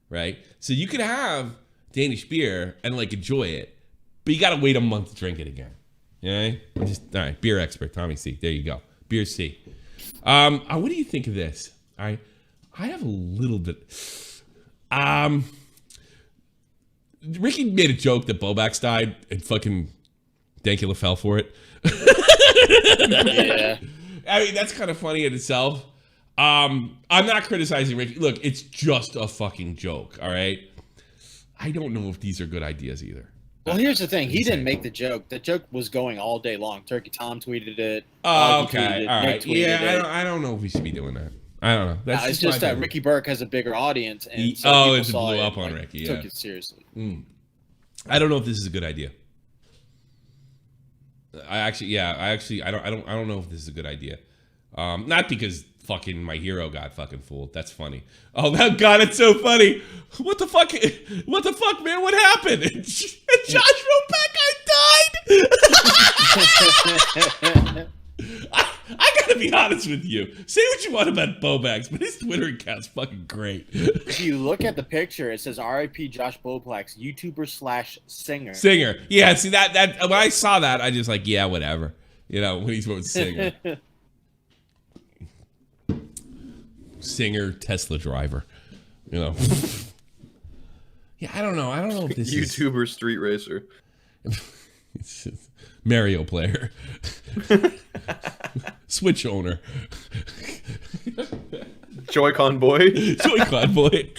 right? So you could have Danish beer and like enjoy it, but you got to wait a month to drink it again. Yeah, all right. Beer expert Tommy C. There you go. Beer C. What do you think of this? I have a little bit. Ricky made a joke that Bowblax died, and fucking Dankula fell for it.
Yeah.
I mean, that's kind of funny in itself. I'm not criticizing Ricky. Look, it's just a fucking joke. All right. I don't know if these are good ideas either.
Well, here's the thing. He didn't make the joke. The joke was going all day long. Turkey Tom tweeted it.
Oh, okay.
It,
all right.
Yeah,
I don't know if we should be doing that. I don't know. That's
it's just that Ricky Burke has a bigger audience. And
it blew up on Ricky. Yeah.
Took it seriously.
I don't know if this is a good idea. I don't know if this is a good idea. Not because fucking my hero got fucking fooled. That's funny. Oh God, it's so funny. What the fuck, man? What happened? And Josh wrote back, I died. I gotta gonna be honest with you. Say what you want about Bowblax, but his Twitter account's fucking great.
If you look at the picture, it says R.I.P. Josh Bowblax, YouTuber/singer.
Singer. Yeah, see that when I saw that, I just like, yeah, whatever. You know, when he's with singer. Singer, Tesla driver. You know. Yeah, I don't know. I don't know if this
YouTuber
is...
street racer.
Mario player. Switch owner.
Joy-Con boy.
Joy-Con boy.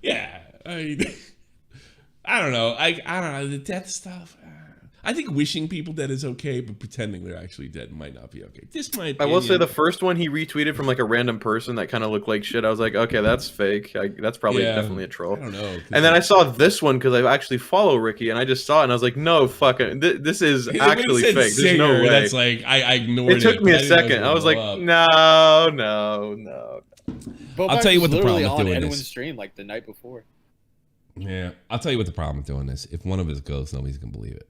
Yeah. I mean, I don't know. I don't know. The death stuff. I think wishing people dead is okay, but pretending they're actually dead might not be okay. This might.
I will say the first one he retweeted from like a random person that kind of looked like shit. I was like, okay, that's fake. That's probably definitely a troll.
I don't know.
And then I saw this one because I actually follow Ricky, and I just saw it, and I was like, no, fuck it. This is actually fake. There's no way.
That's like I ignored it.
It took me a second. I was like, no.
I'll tell you what the problem with doing
Edwin's
this.
stream like the night before.
Yeah, I'll tell you what the problem with doing this. If one of us goes, nobody's gonna believe it.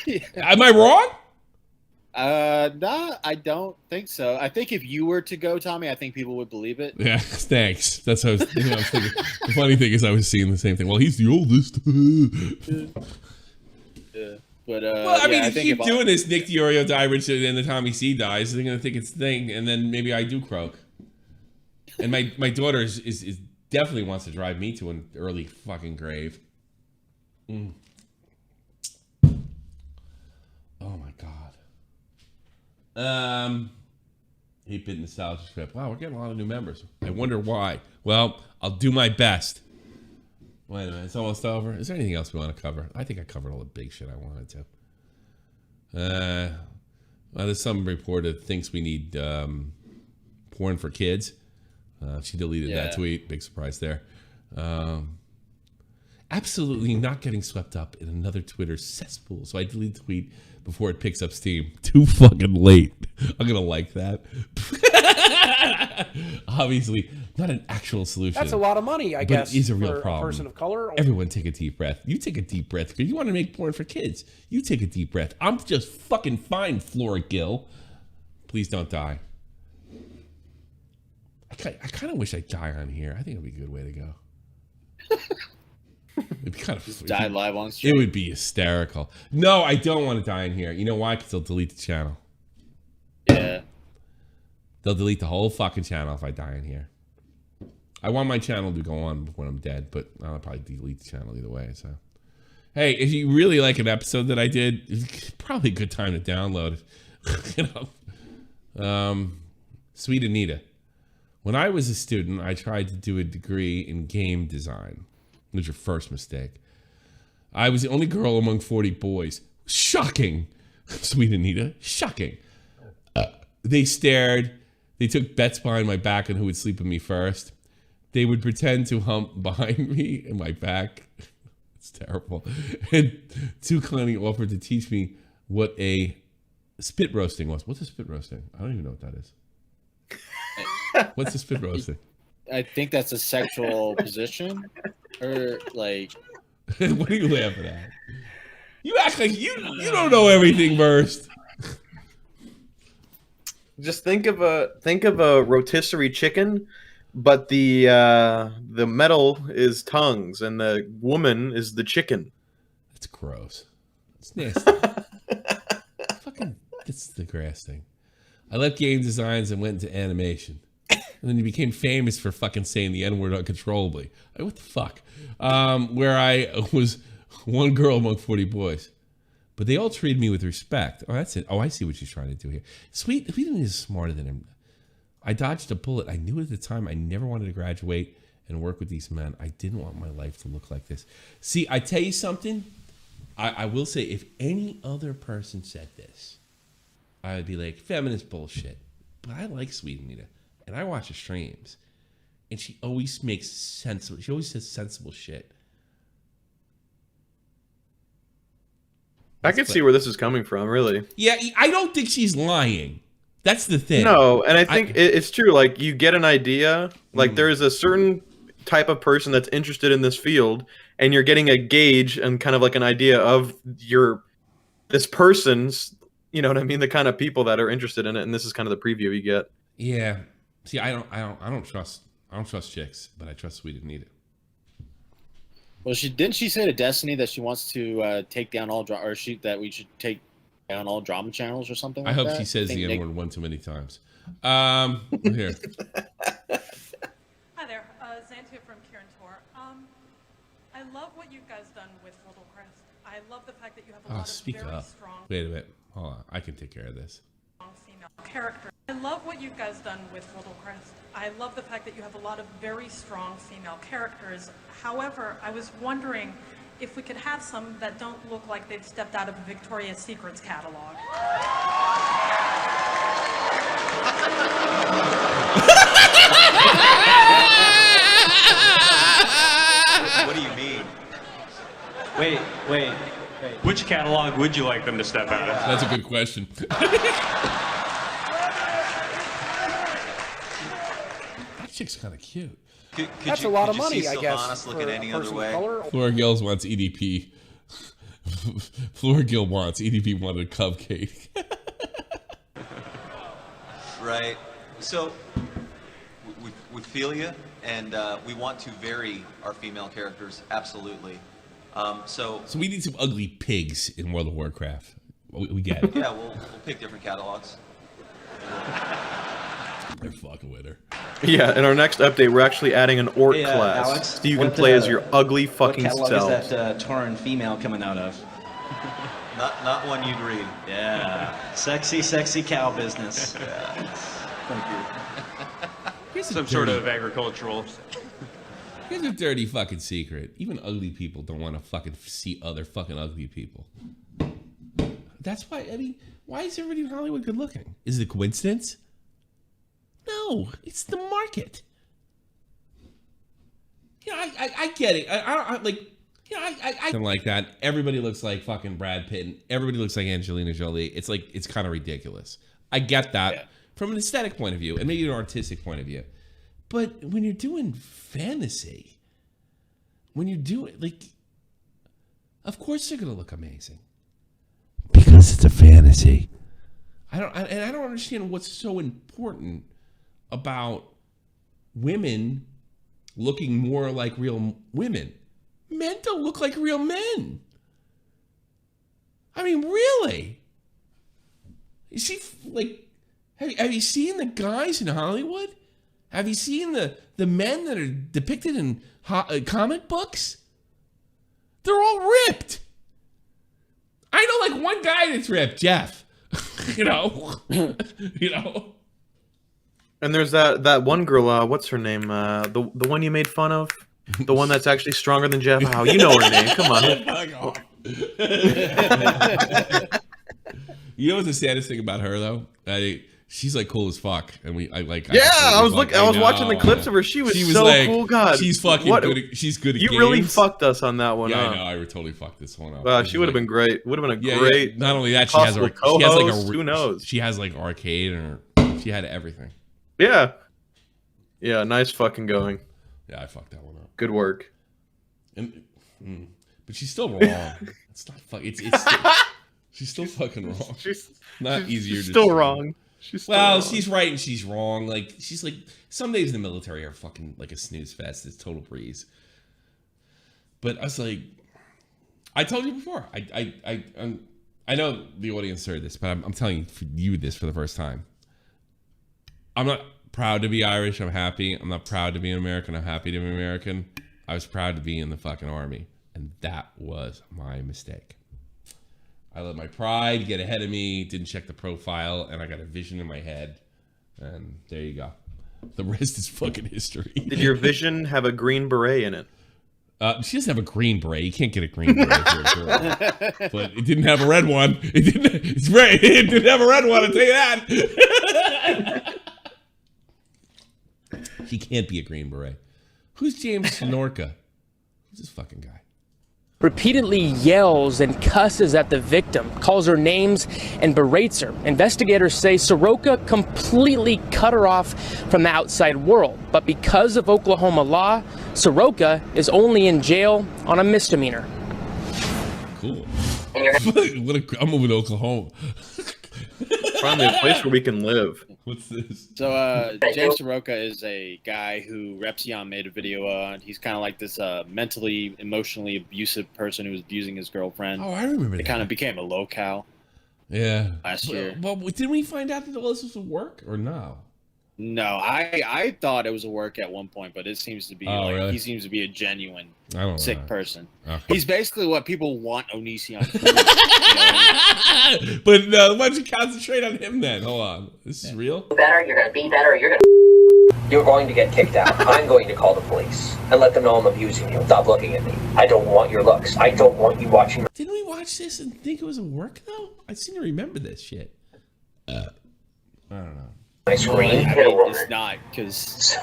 Yeah.
Am I wrong?
Nah, I don't think so. I think if you were to go, Tommy, I think people would believe it.
Yeah, thanks. That's what I was thinking. The funny thing is I was seeing the same thing. Well, he's the oldest.
Yeah. But
well, I mean, if you keep doing this, Nick DiOrio die rich, and then the Tommy C dies, they're gonna think it's the thing, and then maybe I do croak. And my daughter is definitely wants to drive me to an early fucking grave. Oh my god. 8-bit nostalgia script. Wow, we're getting a lot of new members. I wonder why. Well, I'll do my best. Wait a minute, it's almost over. Is there anything else we want to cover? I think I covered all the big shit I wanted to. Well, there's some reporter that thinks we need porn for kids. She deleted that tweet. Big surprise there. Absolutely not getting swept up in another Twitter cesspool. So I delete the tweet before it picks up steam. Too fucking late. I'm going to like that. Obviously, not an actual solution.
That's a lot of money, I guess.
But it is a real
for
problem.
A person of color.
Everyone take a deep breath. You take a deep breath because you want to make porn for kids. You take a deep breath. I'm just fucking fine, Flora Gill. Please don't die. I kind of wish I'd die on here. I think it would be a good way to go. It'd be kind of
just die live on stream.
It would be hysterical. No, I don't want to die in here. You know why? Because they'll delete the channel.
Yeah.
They'll delete the whole fucking channel if I die in here. I want my channel to go on when I'm dead, but I'll probably delete the channel either way. So, hey, if you really like an episode that I did, it's probably a good time to download it. You know, Sweet Anita. When I was a student, I tried to do a degree in game design. It was your first mistake. I was the only girl among 40 boys. Shocking. Sweet Anita. Shocking. They stared. They took bets behind my back on who would sleep with me first. They would pretend to hump behind me and my back. It's terrible. And too kindly offered to teach me what a spit roasting was. What's a spit roasting? I don't even know what that is. What's a spit roasting?
I think that's a sexual position. Or like...
What are you laughing at? You act like you don't know everything, Burst.
Just think of a rotisserie chicken, but the metal is tongues and the woman is the chicken.
That's gross. It's nasty. Fucking, it's the grass thing. I left game designs and went into animation. And then he became famous for fucking saying the N-word uncontrollably. Like, what the fuck? Where I was one girl among 40 boys. But they all treated me with respect. Oh, that's it. Oh, I see what she's trying to do here. Sweet is smarter than him. I dodged a bullet. I knew at the time I never wanted to graduate and work with these men. I didn't want my life to look like this. See, I tell you something. I will say, if any other person said this, I would be like, feminist bullshit. But I like Sweet Anita. And I watch her streams. And she always makes sensible. She always says sensible shit.
I can see where this is coming from, really.
Yeah, I don't think she's lying. That's the thing.
No, and I think it's true. Like, you get an idea. Like, there is a certain type of person that's interested in this field, and you're getting a gauge and kind of like an idea of your this person's, you know what I mean, the kind of people that are interested in it, and this is kind of the preview you get.
Yeah. See, I don't trust chicks, but I trust Sweet Anita.
Well, didn't she say to Destiny that she wants to take down all that we should take down all drama channels or something?
I
like
hope
that?
she says the N-word one too many times. Here.
Hi there, Xantia from Kieran Tor. I love what you guys done with Little Crest. I love the fact that you have a lot of very strong.
Wait a minute. Hold on. I can take care of this.
Female character. I love what you guys done with Little Crest. I love the fact that you have a lot of very strong female characters. However, I was wondering if we could have some that don't look like they've stepped out of a Victoria's Secrets catalog.
What do you mean?
Wait. Which catalog would you like them to step out of?
That's a good question. That chick's kind of cute.
That's a lot of money, I guess.
Honest look at any other way.
Flora Gills wants EDP. Flora Gill wants EDP wanted a cupcake.
Right. So we feel you, and we want to vary our female characters, absolutely. So
we need some ugly pigs in World of Warcraft. We get it.
Yeah, we'll pick different catalogs.
They're fucking with her.
Yeah, in our next update, we're actually adding an orc class,
Alex,
so you can play as your ugly fucking
self. What
self.
catalog is that Tauren female coming out of?
Not one you'd read.
Yeah, sexy cow business.
Yeah.
Thank you.
Some sort of agricultural.
Here's a dirty fucking secret. Even ugly people don't want to fucking see other fucking ugly people. That's why, I mean, why is everybody in Hollywood good looking? Is it a coincidence? No, it's the market. You know, I get it. I don't like that. Everybody looks like fucking Brad Pitt and everybody looks like Angelina Jolie. It's like, it's kind of ridiculous. I get that from an aesthetic point of view and maybe an artistic point of view. But when you're doing fantasy, when you do it, like, of course they're going to look amazing. Because it's a fantasy. I don't understand what's so important about women looking more like real women. Men don't look like real men. I mean, really? You see, like, have you seen the guys in Hollywood? Have you seen the men that are depicted in comic books? They're all ripped. I know like one guy that's ripped, Jeff. you know.
And there's that one girl. What's her name? The one you made fun of. The one that's actually stronger than Jeff. How you know her name? Come on.
You know what's the saddest thing about her though? She's like cool as fuck, and I
was watching the clips of her. She was so like, cool. God,
she's fucking good. She's good at
you
games.
Really fucked us on that one.
Yeah,
huh?
I know. I would totally fuck this one up.
She would have been great. Would have been a great.
Yeah. Not only that, she has like who knows? She has like arcade, and she had everything.
Yeah. Yeah. Nice fucking going.
Yeah, I fucked that one up.
Good work.
But she's still wrong. It's not fuck. It's still, she's still fucking wrong. She's
still wrong. She's
right and she's wrong. Like she's like some days in the military are fucking like a snooze fest. It's total breeze. But I was like, I told you before. I know the audience heard this, but I'm telling you this for the first time. I'm not proud to be Irish. I'm happy. I'm not proud to be an American. I'm happy to be American. I was proud to be in the fucking army, and that was my mistake. I let my pride get ahead of me, didn't check the profile, and I got a vision in my head. And there you go. The rest is fucking history.
Did your vision have a green beret in it?
She doesn't have a green beret. You can't get a green beret for a girl. But it didn't have a red one. It's right. It didn't have a red one, I'll tell you that. He can't be a green beret. Who's James Saroka? Who's this fucking guy?
Repeatedly yells and cusses at the victim, calls her names, and berates her. Investigators say Saroka completely cut her off from the outside world. But because of Oklahoma law, Saroka is only in jail on a misdemeanor.
Cool.
And you're
I'm moving to Oklahoma.
Finally, a place where we can live.
What's this?
So, James Saroka is a guy who Repzion made a video on. He's kind of like this mentally, emotionally abusive person who was abusing his girlfriend.
Oh, I remember that.
It kind of became a locale.
Yeah.
Last year.
Well, didn't we find out that all this was a work or no?
No, I thought it was a work at one point, but it seems to be
really?
he seems to be a genuine sick
know.
person.
Okay.
He's basically what people want Onision to be.
But no, why don't you concentrate on him then? Hold on. This is real?
better, you're gonna be better, you're going to get kicked out. I'm going to call the police and let them know I'm abusing you. Stop looking at me. I don't want your looks. I don't want you watching.
Didn't we watch this and think it was a work though? I seem to remember this shit. I don't know.
My screen hit a woman.
It's not, because...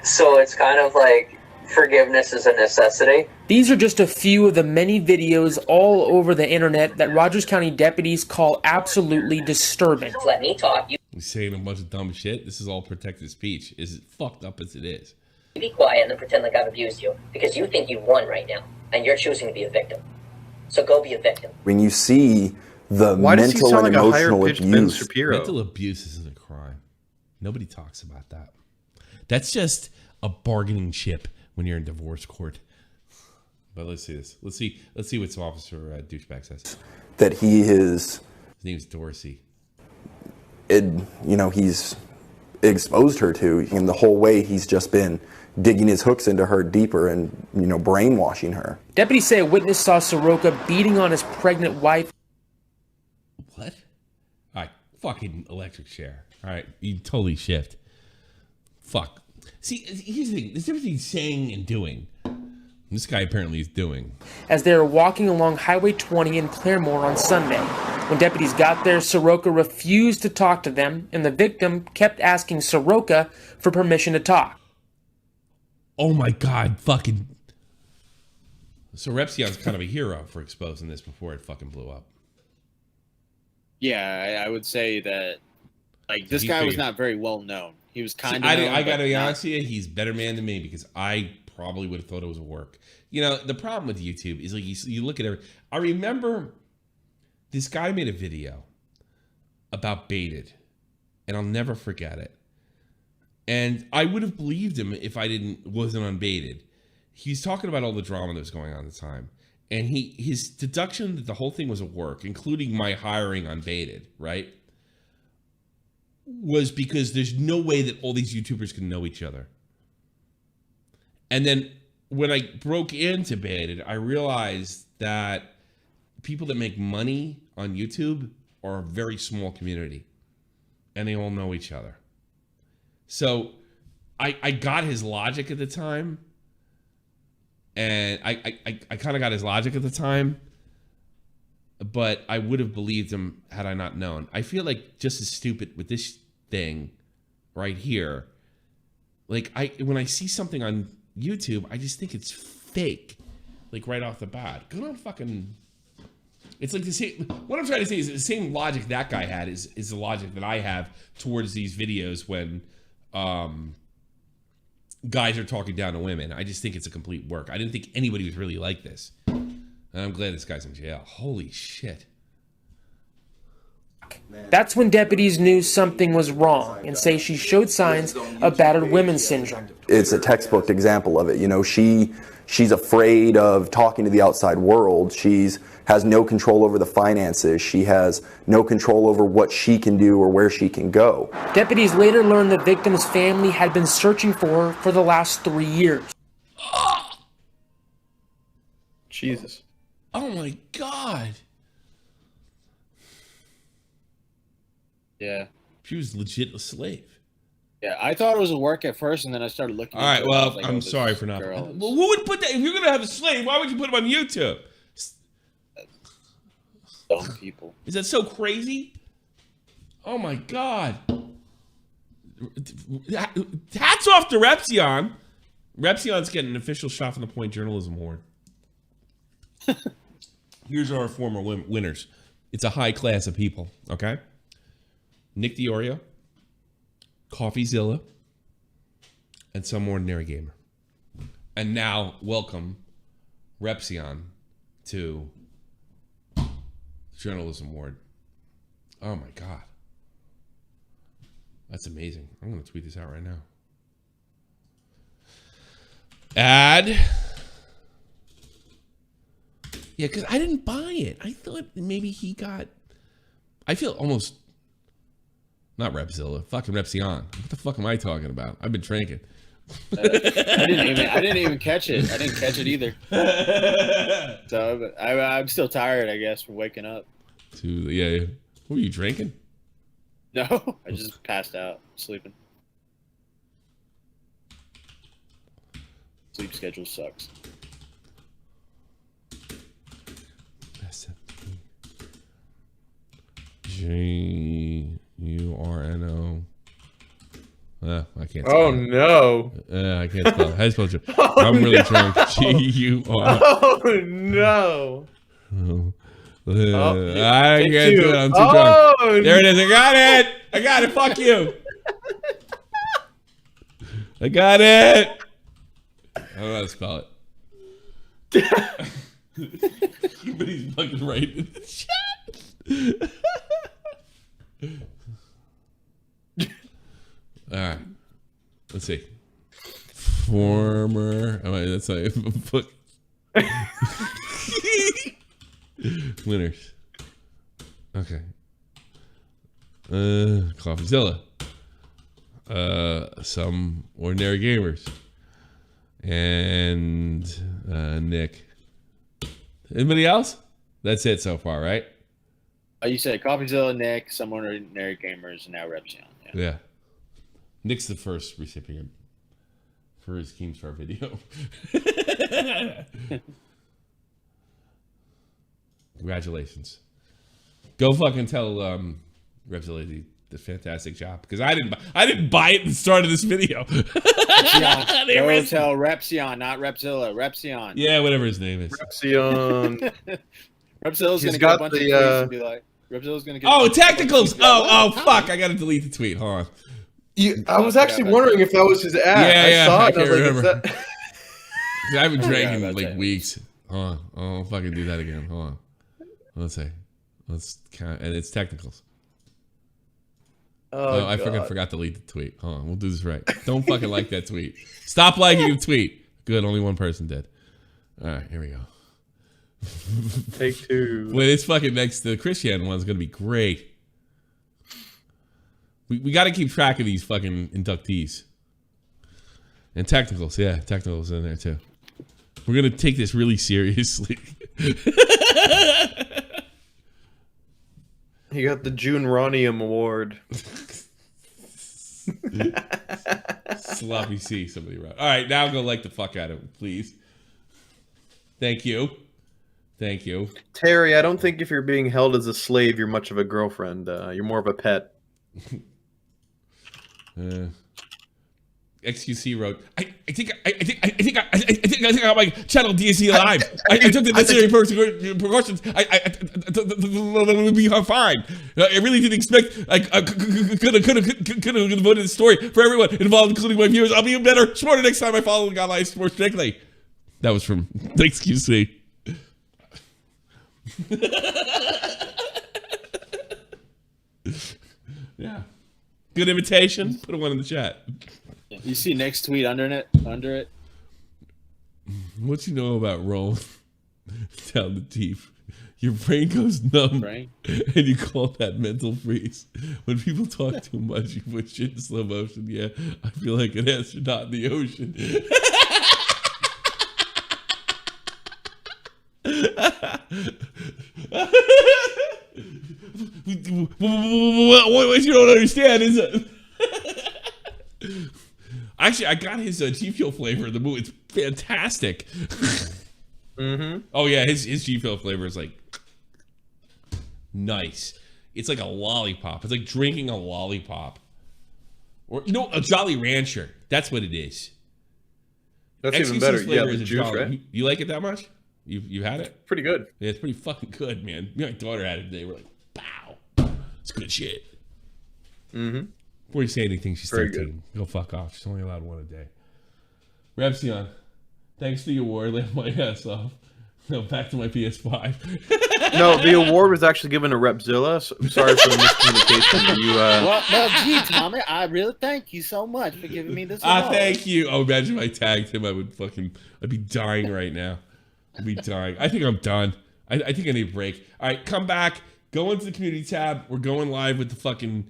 So it's kind of like forgiveness is a necessity.
These are just a few of the many videos all over the internet that Rogers County deputies call absolutely disturbing.
Let me talk. You
He's saying a bunch of dumb shit. This is all protected speech. Is it fucked up as it is?
be quiet and then pretend like I've abused you, because you think you won right now, and you're choosing to be a victim. So go be a victim.
When you see the mental and emotional abuse.
Mental abuse isn't a crime. Nobody talks about that. That's just a bargaining chip when you're in divorce court. But let's see this. Let's see what Officer Douchebag says.
That he is.
His name's Dorsey.
He's exposed her to, and the whole way he's just been digging his hooks into her deeper and, brainwashing her.
Deputies say a witness saw Saroka beating on his pregnant wife.
What? All right, fucking electric chair. All right, you totally shift. Fuck. See, here's the thing. There's a difference between saying and doing. This guy apparently is doing.
As they were walking along Highway 20 in Claremore on Sunday. When deputies got there, Saroka refused to talk to them, and the victim kept asking Saroka for permission to talk.
Oh my God, fucking. So Repzion's kind of a hero for exposing this before it fucking blew up.
Yeah, I would say that, this guy was not very well known. He was kind of.
I got to be honest with you, he's a better man than me because I probably would have thought it was a work. The problem with YouTube is you look at everything. I remember this guy made a video about Baited, and I'll never forget it. And I would have believed him if I wasn't on Baited. He's talking about all the drama that was going on at the time. And his deduction that the whole thing was a work, including my hiring on Baited, right? Was because there's no way that all these YouTubers can know each other. And then when I broke into Baited, I realized that people that make money on YouTube are a very small community. And they all know each other. So I got his logic at the time. And I kind of got his logic at the time. But I would have believed him had I not known. I feel like just as stupid with this thing right here. When I see something on YouTube, I just think it's fake. Right off the bat. Go on fucking... It's like the same... What I'm trying to say is the same logic that guy had is the logic that I have towards these videos when guys are talking down to women. I just think it's a complete work. I didn't think anybody was really like this. And I'm glad this guy's in jail. Holy shit.
That's when deputies knew something was wrong and say she showed signs of battered women syndrome.
It's a textbook example of it. She's afraid of talking to the outside world. She's has no control over the finances. She has no control over what she can do or where she can go.
Deputies later learned the victim's family had been searching for her for the last 3 years.
Jesus.
Oh my God.
Yeah.
She was legit a slave.
Yeah, I thought it was a work at first, and then I started looking.
All right, well, I'm sorry for not. Well, who would put that? If you're gonna have a slave, why would you put him on YouTube?
Dumb people.
Is that so crazy? Oh my God! Hats off to Repzion. Repzion's getting an official shot from the point journalism award. Here's our former winners. It's a high class of people. Okay. Nick DiOrio, CoffeeZilla, and some ordinary gamer. And now, welcome Repzion to Journalism Award. Oh my God. That's amazing. I'm going to tweet this out right now. Ad. Yeah, because I didn't buy it. I thought maybe he got... I feel almost... Not Repzilla. Fucking Repzion. What the fuck am I talking about? I've been drinking.
I didn't even catch it. I didn't catch it either. So I'm still tired, I guess, from waking up.
Yeah. Who were you drinking?
No, I just passed out, sleeping. Sleep schedule sucks.
SFTP. G-U-R-N-O. I can't spell it.
No.
I can't spell it. How do you spell it? I'm really drunk. G-U-R.
Oh, no.
I can't do it. I'm too drunk. There it is. I got it. Fuck you. I got it. I don't know how to spell it. But he's fucking right in the chat. All right. Let's see. Former. Oh, wait, that's not book. Winners. Okay. Coffeezilla. Some ordinary gamers. And Nick. Anybody else? That's it so far, right?
You said Coffeezilla, Nick, some ordinary gamers, and now Repzion.
Yeah. Nick's the first recipient for his Keemstar video. Congratulations. Go fucking tell Repzilla did a fantastic job, because I didn't buy it at the start of this video.
Go tell Repzion, not Repzilla. Repzion.
Yeah, whatever his name is.
Repzion.
Repzilla's gonna get a bunch of tweets and be like, Repzilla's gonna get.
Oh, technicals. Oh, fuck! I gotta delete the tweet. Hold on.
I was actually wondering if that was his ad.
Yeah,
I saw
I
it.
can't remember.
Like,
I haven't drank in like weeks. Hold on. I'll fucking do that again. Hold on. Let's see. Let's count. And it's technicals. Oh, I forgot to delete the tweet. Hold on. We'll do this right. Don't fucking like that tweet. Stop liking the tweet. Good. Only one person did. All right. Here we go.
Take two.
Wait, it's fucking next to the Christian one's going to be great. We got to keep track of these fucking inductees. And technicals. Yeah, technicals in there too. We're going to take this really seriously.
He got the June Ronium Award.
Sloppy C, somebody wrote. All right, now go like the fuck out of him, please. Thank you. Thank you.
Terry, I don't think if you're being held as a slave, you're much of a girlfriend. You're more of a pet.
XQC wrote, I think I got my channel DSC live. I took the necessary precautions. I would be fine. I really didn't expect. I could have devoted the story for everyone involved, including my viewers. I'll be better, smarter next time I follow the guidelines more strictly. That was from XQC. Yeah. Good imitation. Put a one in the chat.
You see Nick's tweet under it?
What you know about roll down the teeth? Your brain goes numb, and you call that mental freeze. When people talk too much, you put shit in slow motion. Yeah, I feel like an astronaut in the ocean. What you don't understand is actually, I got his G Fuel flavor in the movie. It's fantastic. Oh yeah, his G Fuel flavor is like nice. It's like a lollipop. It's like drinking a lollipop, or a Jolly Rancher. That's what it is.
That's
XQC's
even better.
flavor
Yeah,
is
the
a
juice,
Jolly.
right?
You like it that much? You had it?
Pretty good.
Yeah, it's pretty fucking good, man. My daughter had it today. We're like, pow. It's good shit. Before you say anything, she's
Very
13. Go fuck off. She's only allowed one a day. Repzion, thanks for the award. Laugh my ass off. No, back to my PS5.
No, the award was actually given to Repzilla. So I'm sorry for the miscommunication.
Well, gee, Tommy, I really thank you so much for giving me this award.
Thank you. Oh, imagine if I tagged him. I'd be dying right now. I'd be dying. I think I'm done. I think I need a break. All right, come back. Go into the community tab. We're going live with the fucking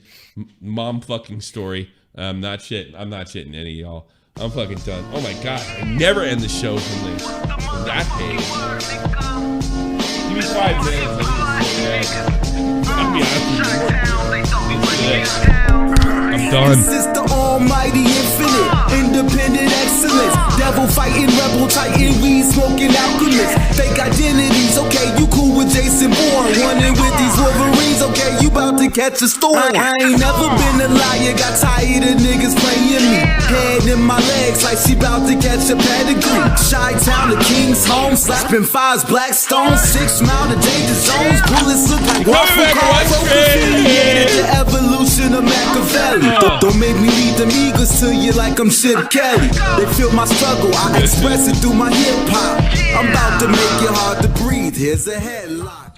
mom fucking story. I'm not shitting any of y'all. I'm fucking done. Oh my god, I never end the show from that page. Give me 5 minutes. I'll be honest with you. I'm done.
This is the almighty infinite, independent excellence. Devil fighting, rebel titan, weed smoking alchemist. Fake identities, okay, you cool with Jason Bourne. Running with these Wolverines, okay, you about to catch a storm. I ain't never been a liar, got tired of niggas playing me. Head in my legs like she about to catch a pedigree. Chi-town, the king's home, slapping 5s, black stones, 6 mile to danger zones. Bullets look like waffle cars, affiliated the evolution of Machiavelli. Don't make me lead them eagles to you like I'm Chip Kelly. They feel my struggle, I express it through my hip hop. I'm about to make it hard to breathe, here's a headline.